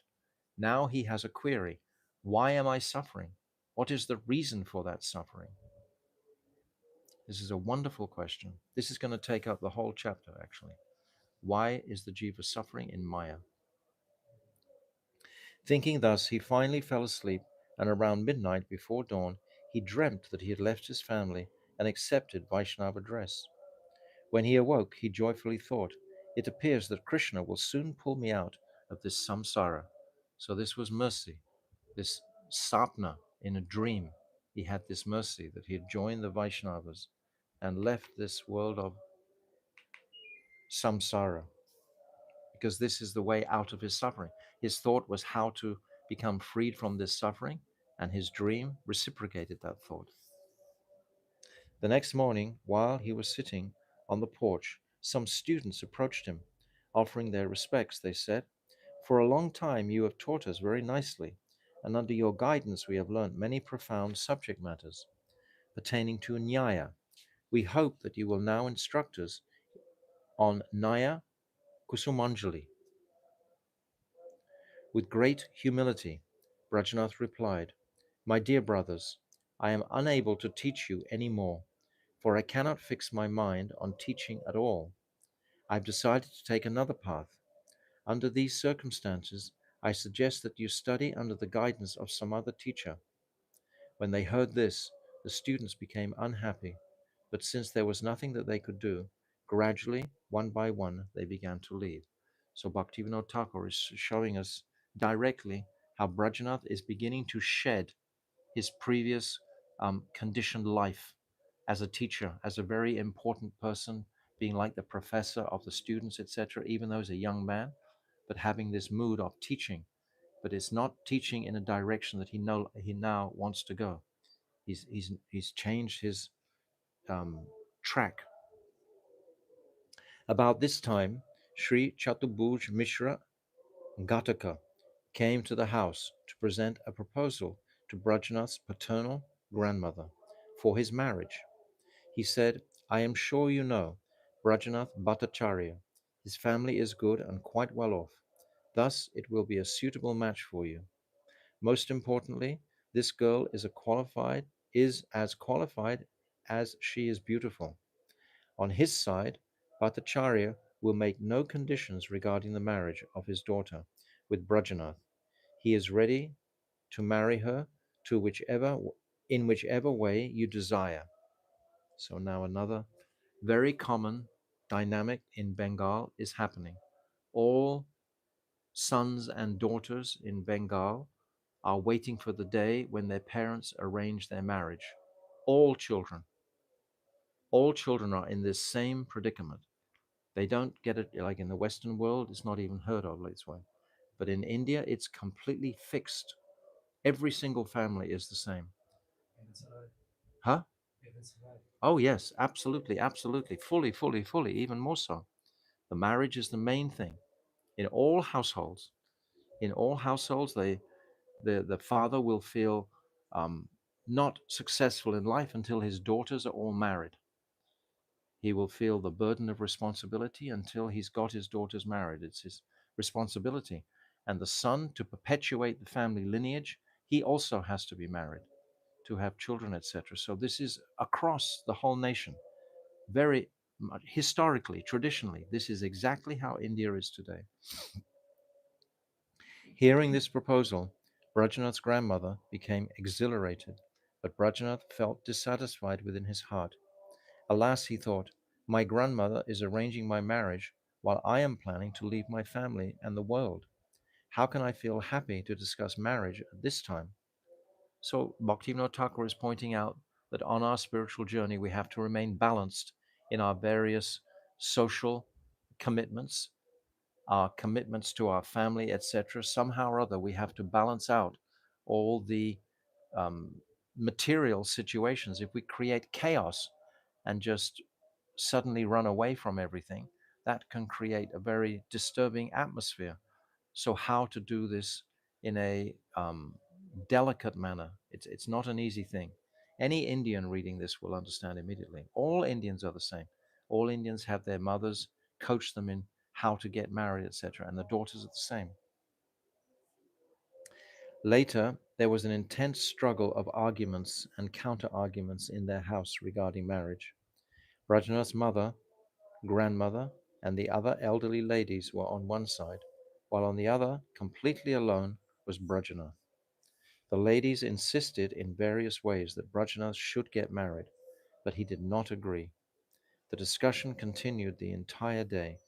Speaker 1: Now he has a query. Why am I suffering? What is the reason for that suffering? This is a wonderful question. This is going to take up the whole chapter, actually. Why is the Jiva suffering in Maya? Thinking thus, he finally fell asleep, and around midnight before dawn, he dreamt that he had left his family and accepted Vaishnava dress. When he awoke, he joyfully thought, "It appears that Krishna will soon pull me out of this samsara." So this was mercy, this sapna in a dream. He had this mercy that he had joined the Vaishnavas and left this world of samsara, because this is the way out of his suffering. His thought was how to become freed from this suffering, and his dream reciprocated that thought. The next morning, while he was sitting on the porch, some students approached him. Offering their respects, they said, "For a long time you have taught us very nicely, and under your guidance we have learnt many profound subject matters pertaining to Nyaya. We hope that you will now instruct us on Naya Kusumanjali." With great humility, Brajnath replied, "My dear brothers, I am unable to teach you any more, for I cannot fix my mind on teaching at all. I have decided to take another path. Under these circumstances, I suggest that you study under the guidance of some other teacher." When they heard this, the students became unhappy, but since there was nothing that they could do, gradually, one by one, they began to leave. So Bhaktivinoda Thakur is showing us directly how Brajanath is beginning to shed his previous conditioned life as a teacher, as a very important person, being like the professor of the students, etc., even though he's a young man, but having this mood of teaching. But it's not teaching in a direction that he now wants to go. He's changed his track. About this time, Sri Chatubhuj Mishra Ghataka came to the house to present a proposal to Brajnath's paternal grandmother for his marriage. He said, I am sure you know Brajnath Bhattacharya. His family is good and quite well off. Thus, it will be a suitable match for you. Most importantly, this girl is as qualified as she is beautiful. On his side, Bhattacharya will make no conditions regarding the marriage of his daughter with Brajanath. He is ready to marry her to whichever way you desire. So now another very common dynamic in Bengal is happening. All sons and daughters in Bengal are waiting for the day when their parents arrange their marriage. All children, all children are in this same predicament. They don't get it like in the Western world, it's not even heard of this way. But in India, it's completely fixed. Every single family is the same. Huh? Oh, yes, absolutely, absolutely. Fully, fully, fully, even more so. The marriage is the main thing in all households. In all households, the father will feel um, not successful in life until his daughters are all married. He will feel the burden of responsibility until he's got his daughters married. It's his responsibility. And the son, to perpetuate the family lineage, he also has to be married to have children, etc. So this is across the whole nation. Very much historically, traditionally, this is exactly how India is today. Hearing this proposal, Brajanath's grandmother became exhilarated, but Brajanath felt dissatisfied within his heart. Alas, he thought, my grandmother is arranging my marriage while I am planning to leave my family and the world. How can I feel happy to discuss marriage at this time? So Bhaktivinoda Thakur is pointing out that on our spiritual journey, we have to remain balanced in our various social commitments, our commitments to our family, etc. Somehow or other, we have to balance out all the um, material situations. If we create chaos and just suddenly run away from everything, that can create a very disturbing atmosphere. So, how to do this in a delicate manner? It's not an easy thing. Any Indian reading this will understand immediately. All Indians are the same. All Indians have their mothers coach them in how to get married, etc., and the daughters are the same. Later, there was an intense struggle of arguments and counter arguments in their house regarding marriage. Rajnath's mother, grandmother, and the other elderly ladies were on one side, while on the other, completely alone, was Brajanath. The ladies insisted in various ways that Brajanath should get married, but he did not agree. The discussion continued the entire day.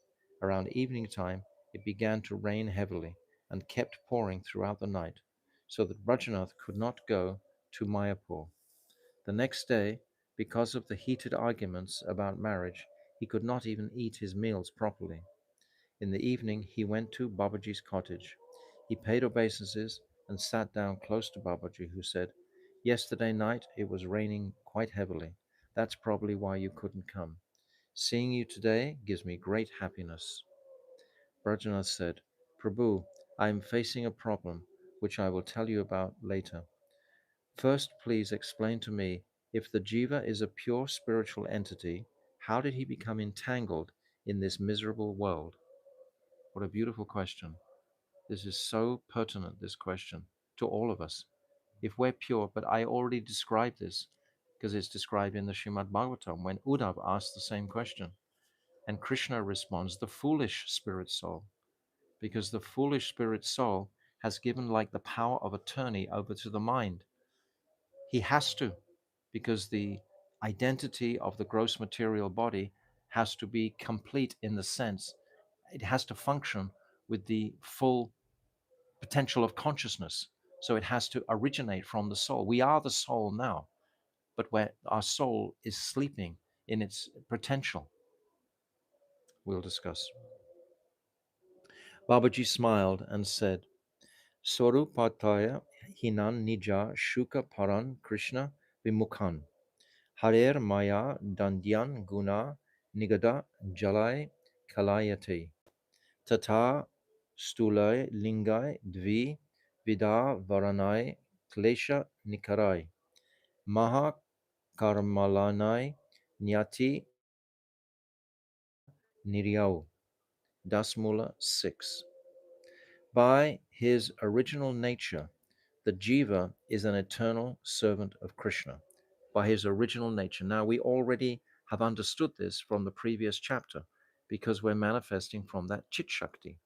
Speaker 1: Around evening time, it began to rain heavily and kept pouring throughout the night, so that Brajanath could not go to Mayapur. The next day, because of the heated arguments about marriage, he could not even eat his meals properly. In the evening, he went to Babaji's cottage. He paid obeisances and sat down close to Babaji, who said, yesterday night it was raining quite heavily. That's probably why you couldn't come. Seeing you today gives me great happiness. Brajanath said, Prabhu, I am facing a problem which I will tell you about later. First, please explain to me, if the Jiva is a pure spiritual entity, how did he become entangled in this miserable world? What a beautiful question. This is so pertinent, this question, to all of us. If we're pure, but I already described this because it's described in the Srimad Bhagavatam when Uddhav asked the same question. And Krishna responds, the foolish spirit soul, because the foolish spirit soul has given like the power of attorney over to the mind. He has to, because the identity of the gross material body has to be complete in the sense it has to function with the full potential of consciousness. So it has to originate from the soul. We are the soul now. but where our soul is sleeping in its potential. We'll discuss. Babaji smiled and said, Swarupataya hinan nija shuka paran Krishna vimukhan. Harer maya dandyan guna nigada jalai kalayate. Tata stulai lingai dvi vida varanai klesha nikarai. Maha karmalanai nyati nitya niryau. Dasmula 6. By his original nature, the jiva is an eternal servant of Krishna. By his original nature. Now, we already have understood this from the previous chapter because we're manifesting from that chit shakti.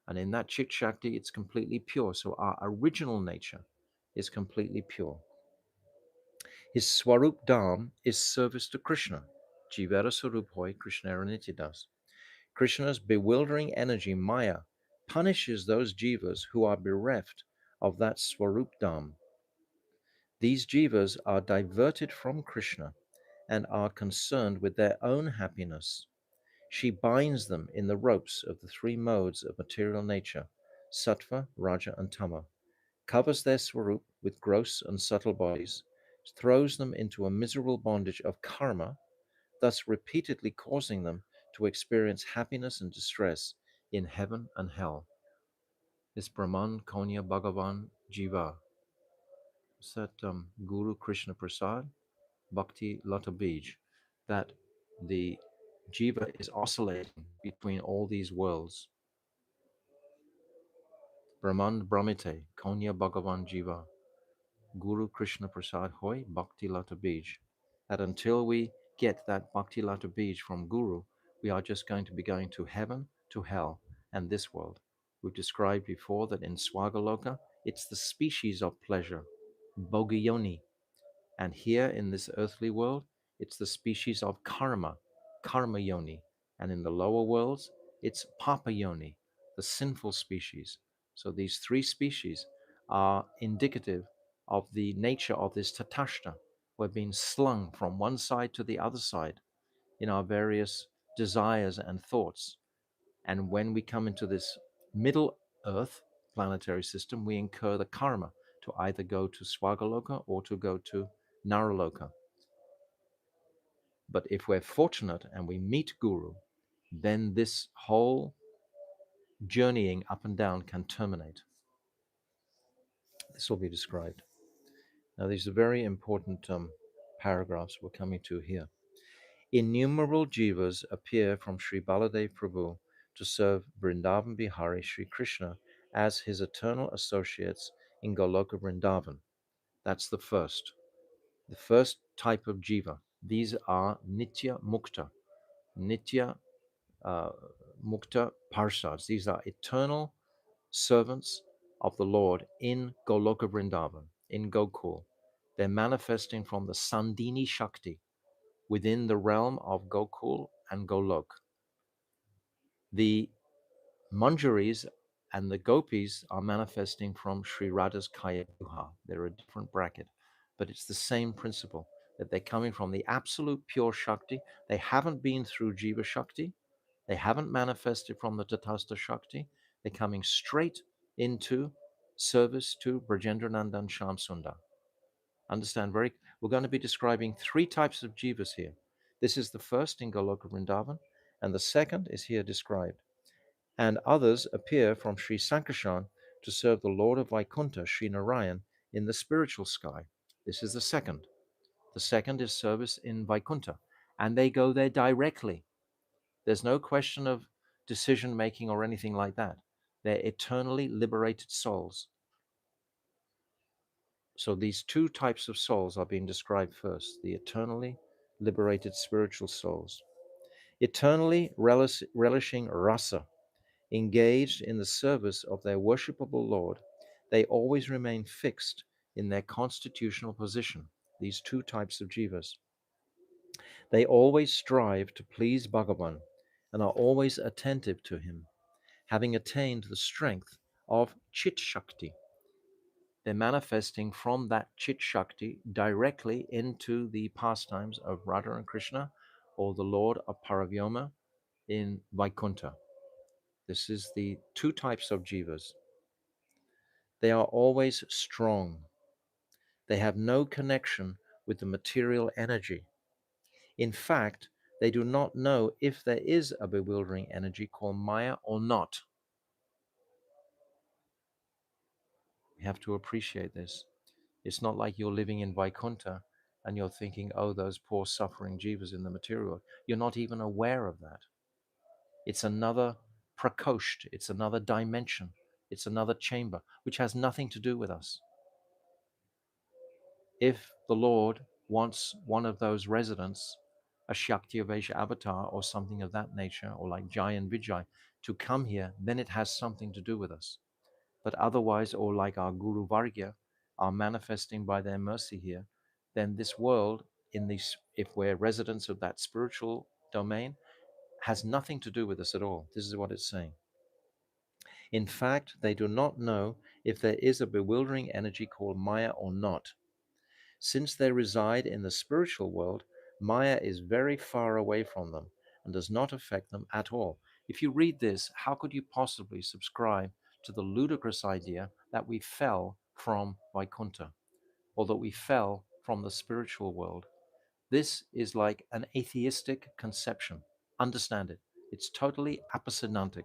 Speaker 1: And in that chit shakti, it's completely pure. So our original nature is completely pure. His swarup dham is service to Krishna. Jivara swarup hoy Krishna nityadas. Krishna's bewildering energy, Maya, punishes those jivas who are bereft of that Swarup Dham. These jivas are diverted from Krishna and are concerned with their own happiness. She binds them in the ropes of the three modes of material nature, Sattva, Raja, and Tama, covers their Swarup with gross and subtle bodies, throws them into a miserable bondage of karma, thus repeatedly causing them to experience happiness and distress in heaven and hell. This Brahman Konya Bhagavan Jiva, said Guru Krishna Prasad Bhakti Lata Bij, that the Jiva is oscillating between all these worlds. Brahman Brahmite Konya Bhagavan Jiva, Guru Krishna Prasad Hoy Bhakti Lata Bij. That until we get that Bhakti Lata Bij from Guru, we are just going to be going to heaven, to hell, and this world. We've described before that in Swagaloka, it's the species of pleasure, Bhogayoni. And here in this earthly world, it's the species of karma, karma yoni. And in the lower worlds, it's papa yoni, the sinful species. So these three species are indicative of the nature of this tatashta. We're being slung from one side to the other side in our various desires and thoughts. And when we come into this middle earth planetary system, we incur the karma to either go to Swagaloka or to go to Naraloka. But if we're fortunate and we meet Guru, then this whole journeying up and down can terminate. This will be described. Now, these are very important paragraphs we're coming to here. Innumerable jivas appear from Sri Baladev Prabhu to serve Vrindavan Bihari Sri Krishna as his eternal associates in Goloka Vrindavan. That's the first. The first type of jiva. These are Nitya Mukta. Nitya Mukta Parsads. These are eternal servants of the Lord in Goloka Vrindavan, in Gokul. They're manifesting from the Sandini Shakti within the realm of Gokul and Golok. The Manjaris and the Gopis are manifesting from Sri Radha's Kaya Guha. They're a different bracket, but it's the same principle that they're coming from the absolute pure Shakti. They haven't been through Jiva Shakti. They haven't manifested from the Tatastha Shakti. They're coming straight into service to Brajendranandan Sham Sundar. Understand, we're going to be describing three types of jivas here. This is the first in Goloka Vrindavan, and the second is here described. And others appear from Sri Sankarshan to serve the Lord of Vaikuntha, Sri Narayan, in the spiritual sky. This is the second. The second is service in Vaikuntha, and they go there directly. There's no question of decision making or anything like that. They're eternally liberated souls. So these two types of souls are being described first, the eternally liberated spiritual souls. Eternally relishing rasa, engaged in the service of their worshipable Lord, they always remain fixed in their constitutional position, these two types of jivas. They always strive to please Bhagavan and are always attentive to him, having attained the strength of Chit Shakti. They're manifesting from that Chit Shakti directly into the pastimes of Radha and Krishna, or the Lord of Paravyoma in Vaikuntha. This is the two types of jivas. They are always strong. They have no connection with the material energy. In fact, they do not know if there is a bewildering energy called Maya or not. We have to appreciate this. It's not like you're living in Vaikuntha and you're thinking, oh, those poor suffering jivas in the material world. You're not even aware of that. It's another prakosht, it's another dimension, it's another chamber, which has nothing to do with us. If the Lord wants one of those residents, a Shakti Avesha avatar or something of that nature, or like Jai and Vijay, to come here, then it has something to do with us. But otherwise, or like our Guru Vargya are manifesting by their mercy here, then this world, in this, if we're residents of that spiritual domain, has nothing to do with us at all. This is what it's saying. In fact, they do not know if there is a bewildering energy called Maya or not. Since they reside in the spiritual world, Maya is very far away from them and does not affect them at all. If you read this, how could you possibly subscribe to the ludicrous idea that we fell from Vaikuntha, or that we fell from the spiritual world? This is like an atheistic conception. Understand it. It's totally apasinantic.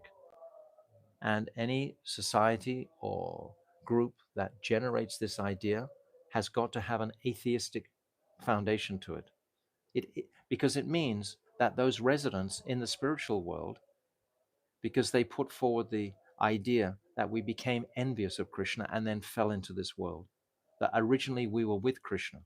Speaker 1: And any society or group that generates this idea has got to have an atheistic foundation to it. Because it means that those residents in the spiritual world, because they put forward the idea that we became envious of Krishna and then fell into this world, that originally we were with Krishna.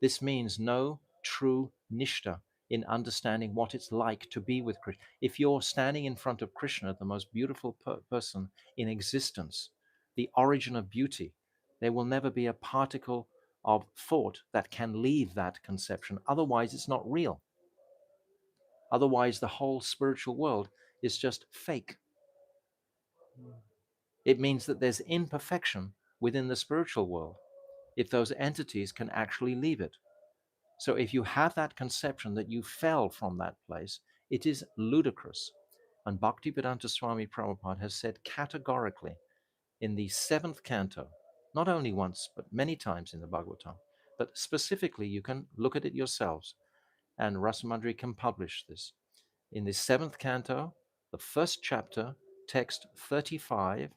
Speaker 1: This means no true nishta in understanding what it's like to be with Krishna. If you're standing in front of Krishna, the most beautiful person in existence, the origin of beauty, there will never be a particle of thought that can leave that conception. Otherwise, it's not real. Otherwise, the whole spiritual world is just fake. It means that there's imperfection within the spiritual world if those entities can actually leave it. So if you have that conception that you fell from that place, it is ludicrous. And Bhaktivedanta Swami Prabhupada has said categorically in the seventh canto, not only once, but many times in the Bhagavatam, but specifically, you can look at it yourselves, and Rasamandri can publish this. In the seventh canto, the first chapter, text 35,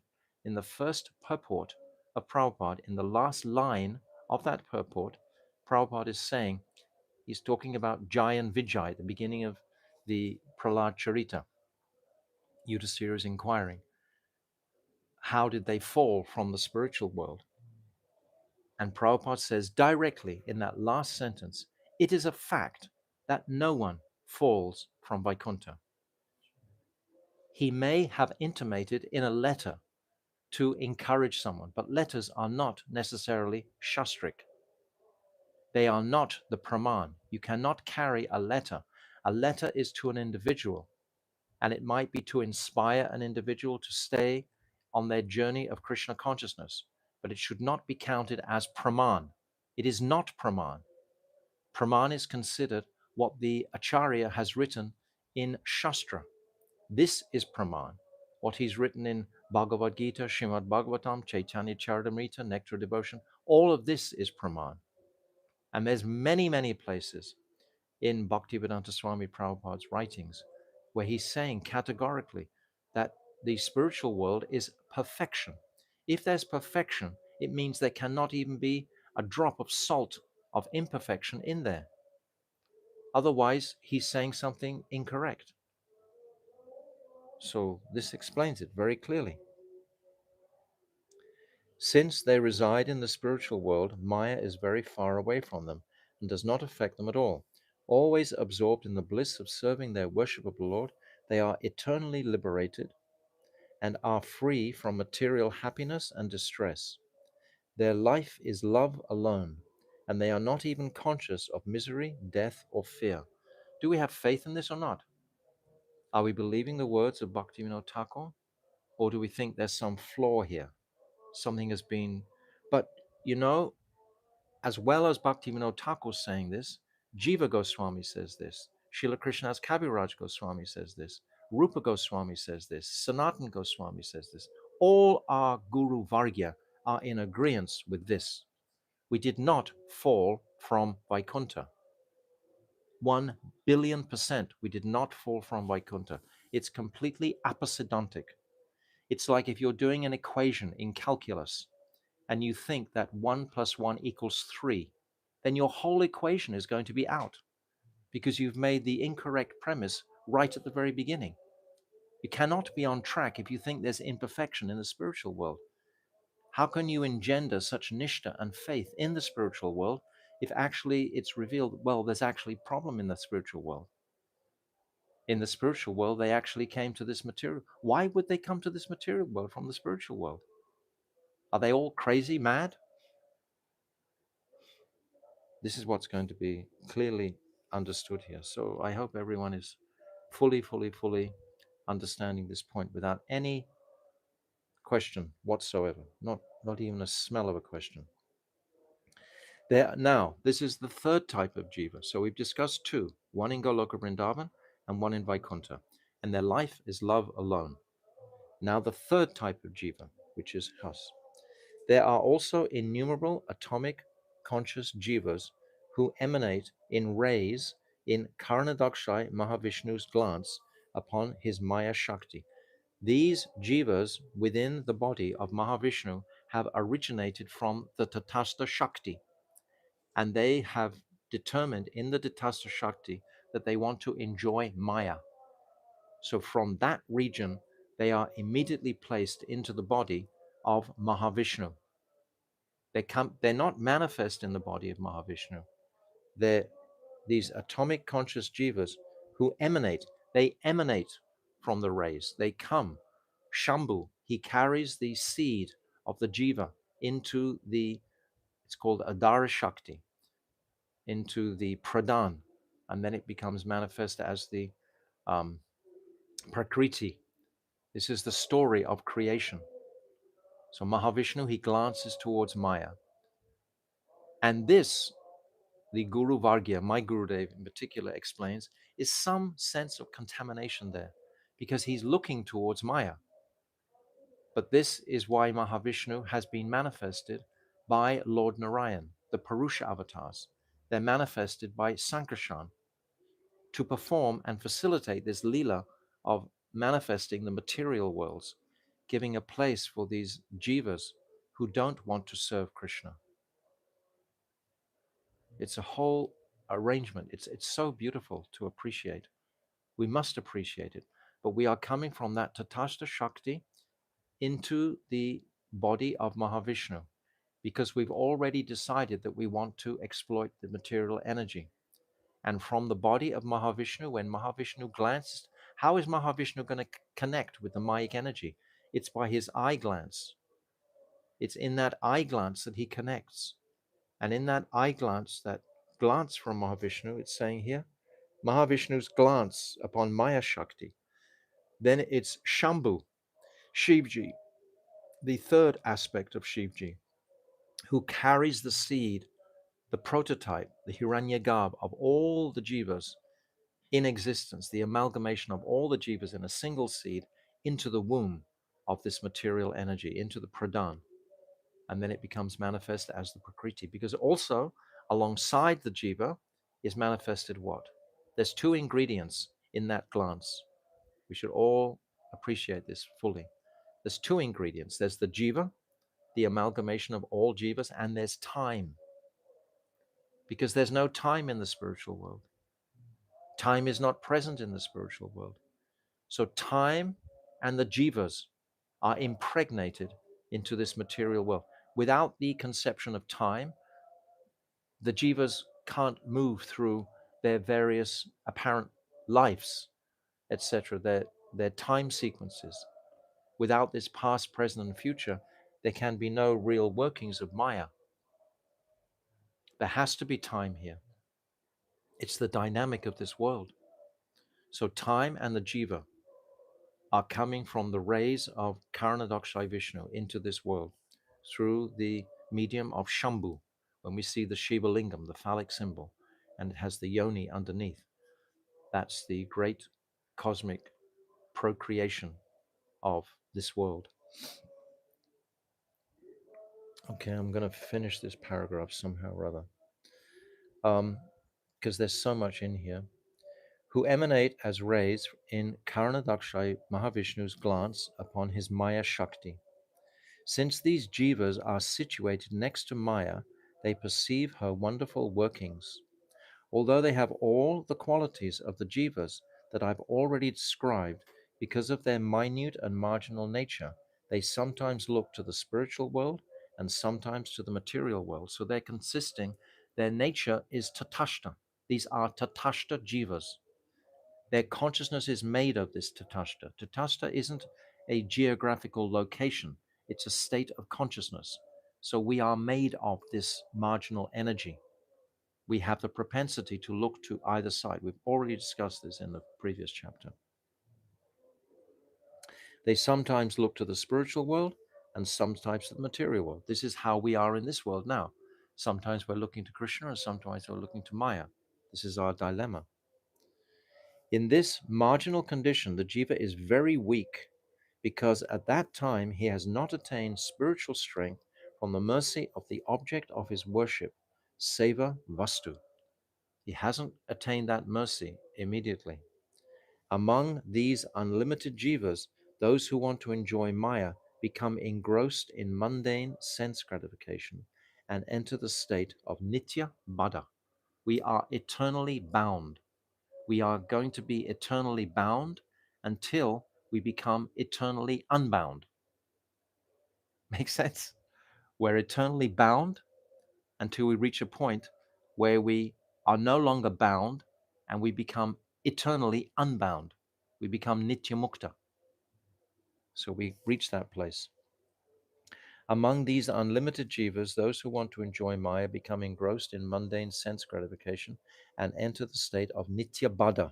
Speaker 1: in the first purport of Prabhupada, in the last line of that purport, Prabhupada is saying, he's talking about Jai and Vijay, the beginning of the Prahlad Charita. Yudhisthira is inquiring, how did they fall from the spiritual world? And Prabhupada says directly in that last sentence, it is a fact that no one falls from Vaikuntha. He may have intimated in a letter to encourage someone, but letters are not necessarily shastric. They are not the praman. You cannot carry a letter. A letter is to an individual, and it might be to inspire an individual to stay on their journey of Krishna consciousness, but it should not be counted as praman. It is not praman. Praman is considered what the acharya has written in Shastra. This is praman. What he's written in Bhagavad Gita, Srimad Bhagavatam, Chaitanya Charitamrita, Nectar Devotion, all of this is praman. And there's many, many places in Bhaktivedanta Swami Prabhupada's writings where he's saying categorically that the spiritual world is perfection. If there's perfection, it means there cannot even be a drop of salt of imperfection in there. Otherwise, he's saying something incorrect. So this explains it very clearly. Since they reside in the spiritual world, Maya is very far away from them and does not affect them at all. Always absorbed in the bliss of serving their worshipable Lord, they are eternally liberated and are free from material happiness and distress. Their life is love alone, and they are not even conscious of misery, death, or fear. Do we have faith in this or not? Are we believing the words of Bhaktivinoda Thakur? Or do we think there's some flaw here? Something has been... But you know, as well as Bhaktivinoda Thakur saying this, Jiva Goswami says this, Srila Krishnadas Kaviraj Goswami says this, Rupa Goswami says this, Sanatan Goswami says this. All our Guru Vargya are in agreement with this. We did not fall from Vaikuntha. 1,000,000,000% we did not fall from Vaikuntha. It's completely aposidontic. It's like if you're doing an equation in calculus and you think that 1 plus 1 equals 3, then your whole equation is going to be out because you've made the incorrect premise right at the very beginning. You cannot be on track if you think there's imperfection in the spiritual world. How can you engender such nishta and faith in the spiritual world if actually it's revealed, well, there's actually a problem in the spiritual world? In the spiritual world, they actually came to this material. Why would they come to this material world from the spiritual world? Are they all crazy, mad? This is what's going to be clearly understood here. So I hope everyone is fully understanding this point without any question whatsoever, not even a smell of a question. Now, this is the third type of jiva. So we've discussed two, one in Goloka Vrindavan and one in Vaikuntha, and their life is love alone. Now the third type of jiva, which is us. There are also innumerable atomic conscious jivas who emanate in rays in Karanadakshai Mahavishnu's glance upon his Maya Shakti. These jivas within the body of Mahavishnu have originated from the Tatastha Shakti, and they have determined in the Tatastha Shakti that they want to enjoy Maya. So from that region, they are immediately placed into the body of Mahavishnu. They're not manifest in the body of Mahavishnu. They're these atomic conscious jivas who they emanate from the rays. They come. Shambhu, he carries the seed of the jiva into it's called Adara Shakti, into the Pradhan, and then it becomes manifest as the um, Prakriti. This is the story of creation. So Mahavishnu, he glances towards Maya. And this, the Guru Vargya, my Gurudev in particular, explains, is some sense of contamination there because he's looking towards Maya. But this is why Mahavishnu has been manifested by Lord Narayan, the Purusha avatars. They're manifested by Sankarshan to perform and facilitate this lila of manifesting the material worlds, giving a place for these jivas who don't want to serve Krishna. It's a whole arrangement. It's so beautiful to appreciate. We must appreciate it. But we are coming from that Tatastha Shakti into the body of Mahavishnu because we've already decided that we want to exploit the material energy. And from the body of Mahavishnu, when Mahavishnu glances, how is Mahavishnu going to connect with the Mayic energy? It's by his eye glance. It's in that eye glance that he connects. And in that eye glance, that glance from Mahavishnu, it's saying here, Mahavishnu's glance upon Maya Shakti. Then it's Shambhu, Shivji, the third aspect of Shivji, who carries the seed, the prototype, the Hiranyagarbha of all the jivas in existence, the amalgamation of all the jivas in a single seed into the womb of this material energy, into the pradhan. And then it becomes manifest as the prakriti. Because also, alongside the jiva is manifested what? There's two ingredients in that glance. We should all appreciate this fully. There's two ingredients. There's the jiva, the amalgamation of all jivas, and there's time. Because there's no time in the spiritual world. Time is not present in the spiritual world. So time and the jivas are impregnated into this material world. Without the conception of time, the jivas can't move through their various apparent lives, etc., their time sequences. Without this past, present, and future, there can be no real workings of Maya. There has to be time here. It's the dynamic of this world. So time and the jiva are coming from the rays of Karanadakshai Vishnu into this world through the medium of Shambhu, when we see the Shiva Lingam, the phallic symbol, and it has the yoni underneath. That's the great cosmic procreation of this world. Okay, I'm going to finish this paragraph somehow or other, because there's so much in here. Who emanate as rays in Karanadakshay Mahavishnu's glance upon his Maya Shakti. Since these jivas are situated next to Maya, they perceive her wonderful workings. Although they have all the qualities of the jivas that I've already described, because of their minute and marginal nature, they sometimes look to the spiritual world and sometimes to the material world. So they're consisting, their nature is tatashta. These are tatashta jivas. Their consciousness is made of this tatashta. Tatashta isn't a geographical location, it's a state of consciousness. So we are made of this marginal energy. We have the propensity to look to either side. We've already discussed this in the previous chapter. They sometimes look to the spiritual world and sometimes to the material world. This is how we are in this world now. Sometimes we're looking to Krishna and sometimes we're looking to Maya. This is our dilemma. In this marginal condition, the jiva is very weak because at that time he has not attained spiritual strength from the mercy of the object of his worship, Seva Vastu. He hasn't attained that mercy immediately. Among these unlimited jivas, those who want to enjoy Maya become engrossed in mundane sense gratification and enter the state of Nitya Bada. We are eternally bound. We are going to be eternally bound until we become eternally unbound. Makes sense? We're eternally bound until we reach a point where we are no longer bound and we become eternally unbound. We become Nitya Mukta. So we reach that place. Among these unlimited jivas, those who want to enjoy Maya become engrossed in mundane sense gratification and enter the state of Nitya Bada.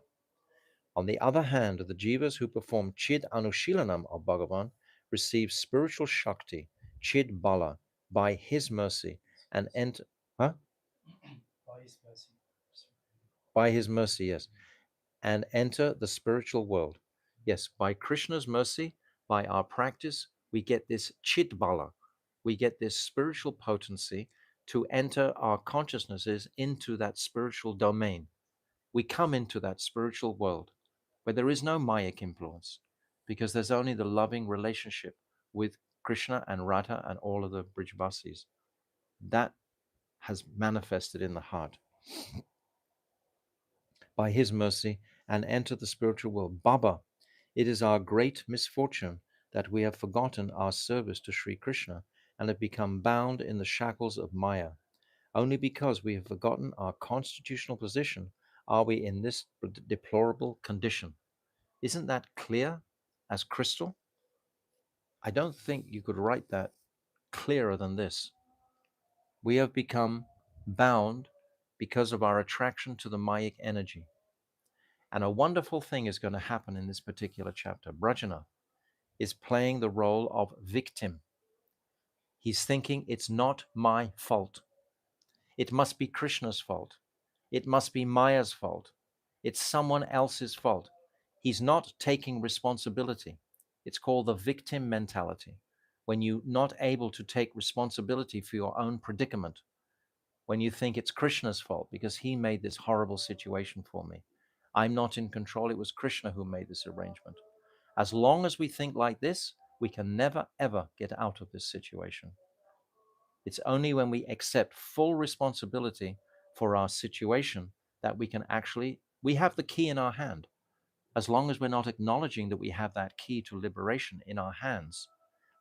Speaker 1: On the other hand, the jivas who perform Chid Anushilanam of Bhagavan receive spiritual Shakti, Chid Bala, by his mercy and enter. Huh? By his mercy, yes, and enter the spiritual world. Yes, by Krishna's mercy, by our practice, we get this Chit Bala, we get this spiritual potency to enter our consciousnesses into that spiritual domain. We come into that spiritual world where there is no Mayic influence because there's only the loving relationship with Krishna and Radha and all of the Brijvasis. That has manifested in the heart by his mercy and enter the spiritual world. Baba, it is our great misfortune that we have forgotten our service to Sri Krishna and have become bound in the shackles of Maya. Only because we have forgotten our constitutional position are we in this deplorable condition. Isn't that clear as crystal? I don't think you could write that clearer than this. We have become bound because of our attraction to the Mayic energy. And a wonderful thing is going to happen in this particular chapter. Brajana is playing the role of victim. He's thinking it's not my fault. It must be Krishna's fault. It must be Maya's fault. It's someone else's fault. He's not taking responsibility. It's called the victim mentality. When you're not able to take responsibility for your own predicament, when you think it's Krishna's fault because he made this horrible situation for me. I'm not in control. It was Krishna who made this arrangement. As long as we think like this, we can never, ever get out of this situation. It's only when we accept full responsibility for our situation that we can actually, we have the key in our hand. As long as we're not acknowledging that we have that key to liberation in our hands,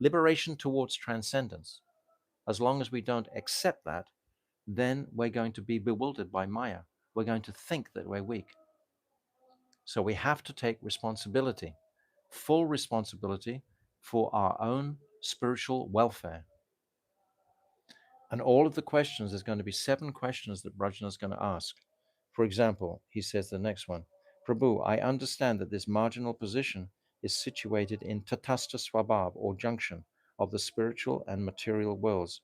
Speaker 1: liberation towards transcendence, as long as we don't accept that, then we're going to be bewildered by Maya. We're going to think that we're weak. So we have to take responsibility, full responsibility for our own spiritual welfare. And all of the questions, there's going to be 7 questions that Brajana is going to ask. For example, he says the next one, Prabhu, I understand that this marginal position is situated in Tatastha Swabhav or junction of the spiritual and material worlds.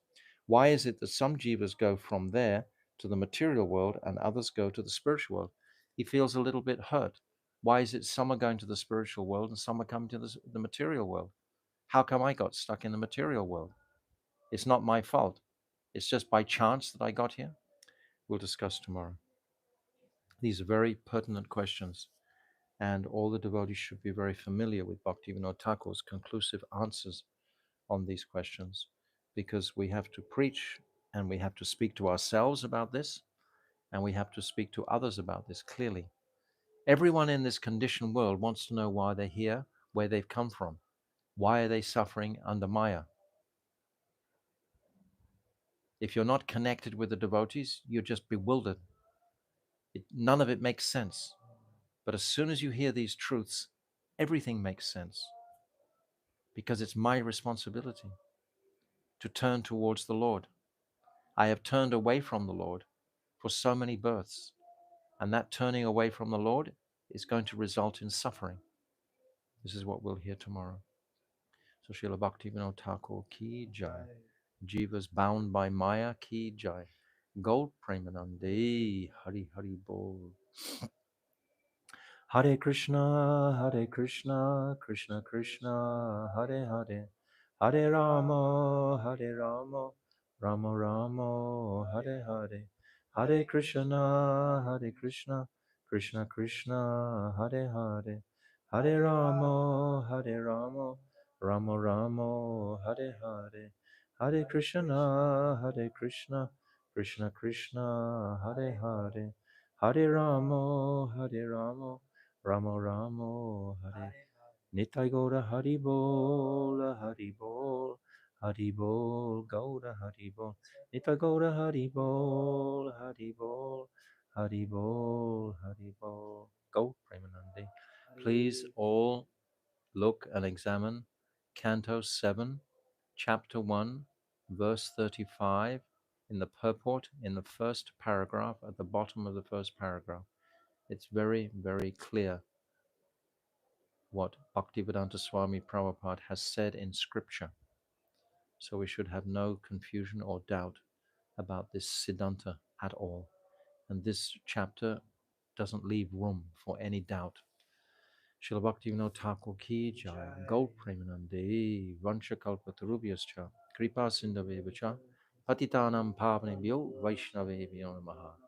Speaker 1: Why is it that some jivas go from there to the material world and others go to the spiritual world? He feels a little bit hurt. Why is it some are going to the spiritual world and some are coming to the material world? How come I got stuck in the material world? It's not my fault. It's just by chance that I got here. We'll discuss tomorrow. These are very pertinent questions, and all the devotees should be very familiar with Bhaktivinoda Thakur's conclusive answers on these questions, because we have to preach and we have to speak to ourselves about this, and we have to speak to others about this clearly. Everyone in this conditioned world wants to know why they're here, where they've come from. Why are they suffering under Maya? If you're not connected with the devotees, you're just bewildered. None of it makes sense. But as soon as you hear these truths, everything makes sense, because it's my responsibility to turn towards the Lord. I have turned away from the Lord for so many births, and that turning away from the Lord is going to result in suffering. This is what we'll hear tomorrow. So Srila Bhaktivinoda Thakur ki jai. Jivas bound by Maya ki jai. Gold Premanande Hari Hari Bol. Hare Krishna, Krishna Krishna, Hare Hare, Hare Rama, Rama Rama, Hare Hare, Hare Krishna, Krishna Krishna, Hare Hare, Hare Rama, Rama Rama, Hare Hare, Hare Krishna, Krishna Krishna, Hare Hare, Hare Rama, Ramo Ramo Hare Nitai Gora Hari Bol Hari Bol Hari Bol Gora Hari Bol Nitai Gora Hari Bol Hari Bol Hari Bol Hari Bol Go Premanande. Please all look and examine Canto 7, Chapter 1, verse 35 in the purport in the first paragraph at the bottom of the first paragraph. It's very, very clear what Bhaktivedanta Swami Prabhupada has said in scripture. So we should have no confusion or doubt about this Siddhanta at all. And this chapter doesn't leave room for any doubt. Srila Bhaktivinoda Thakur ki jai, Gaur Premanande, Vansha Kalpatarubhyascha, Kripa Sindhavevacha, Patitanam Pavanebhyo, Vaishnavebhyo Namaha.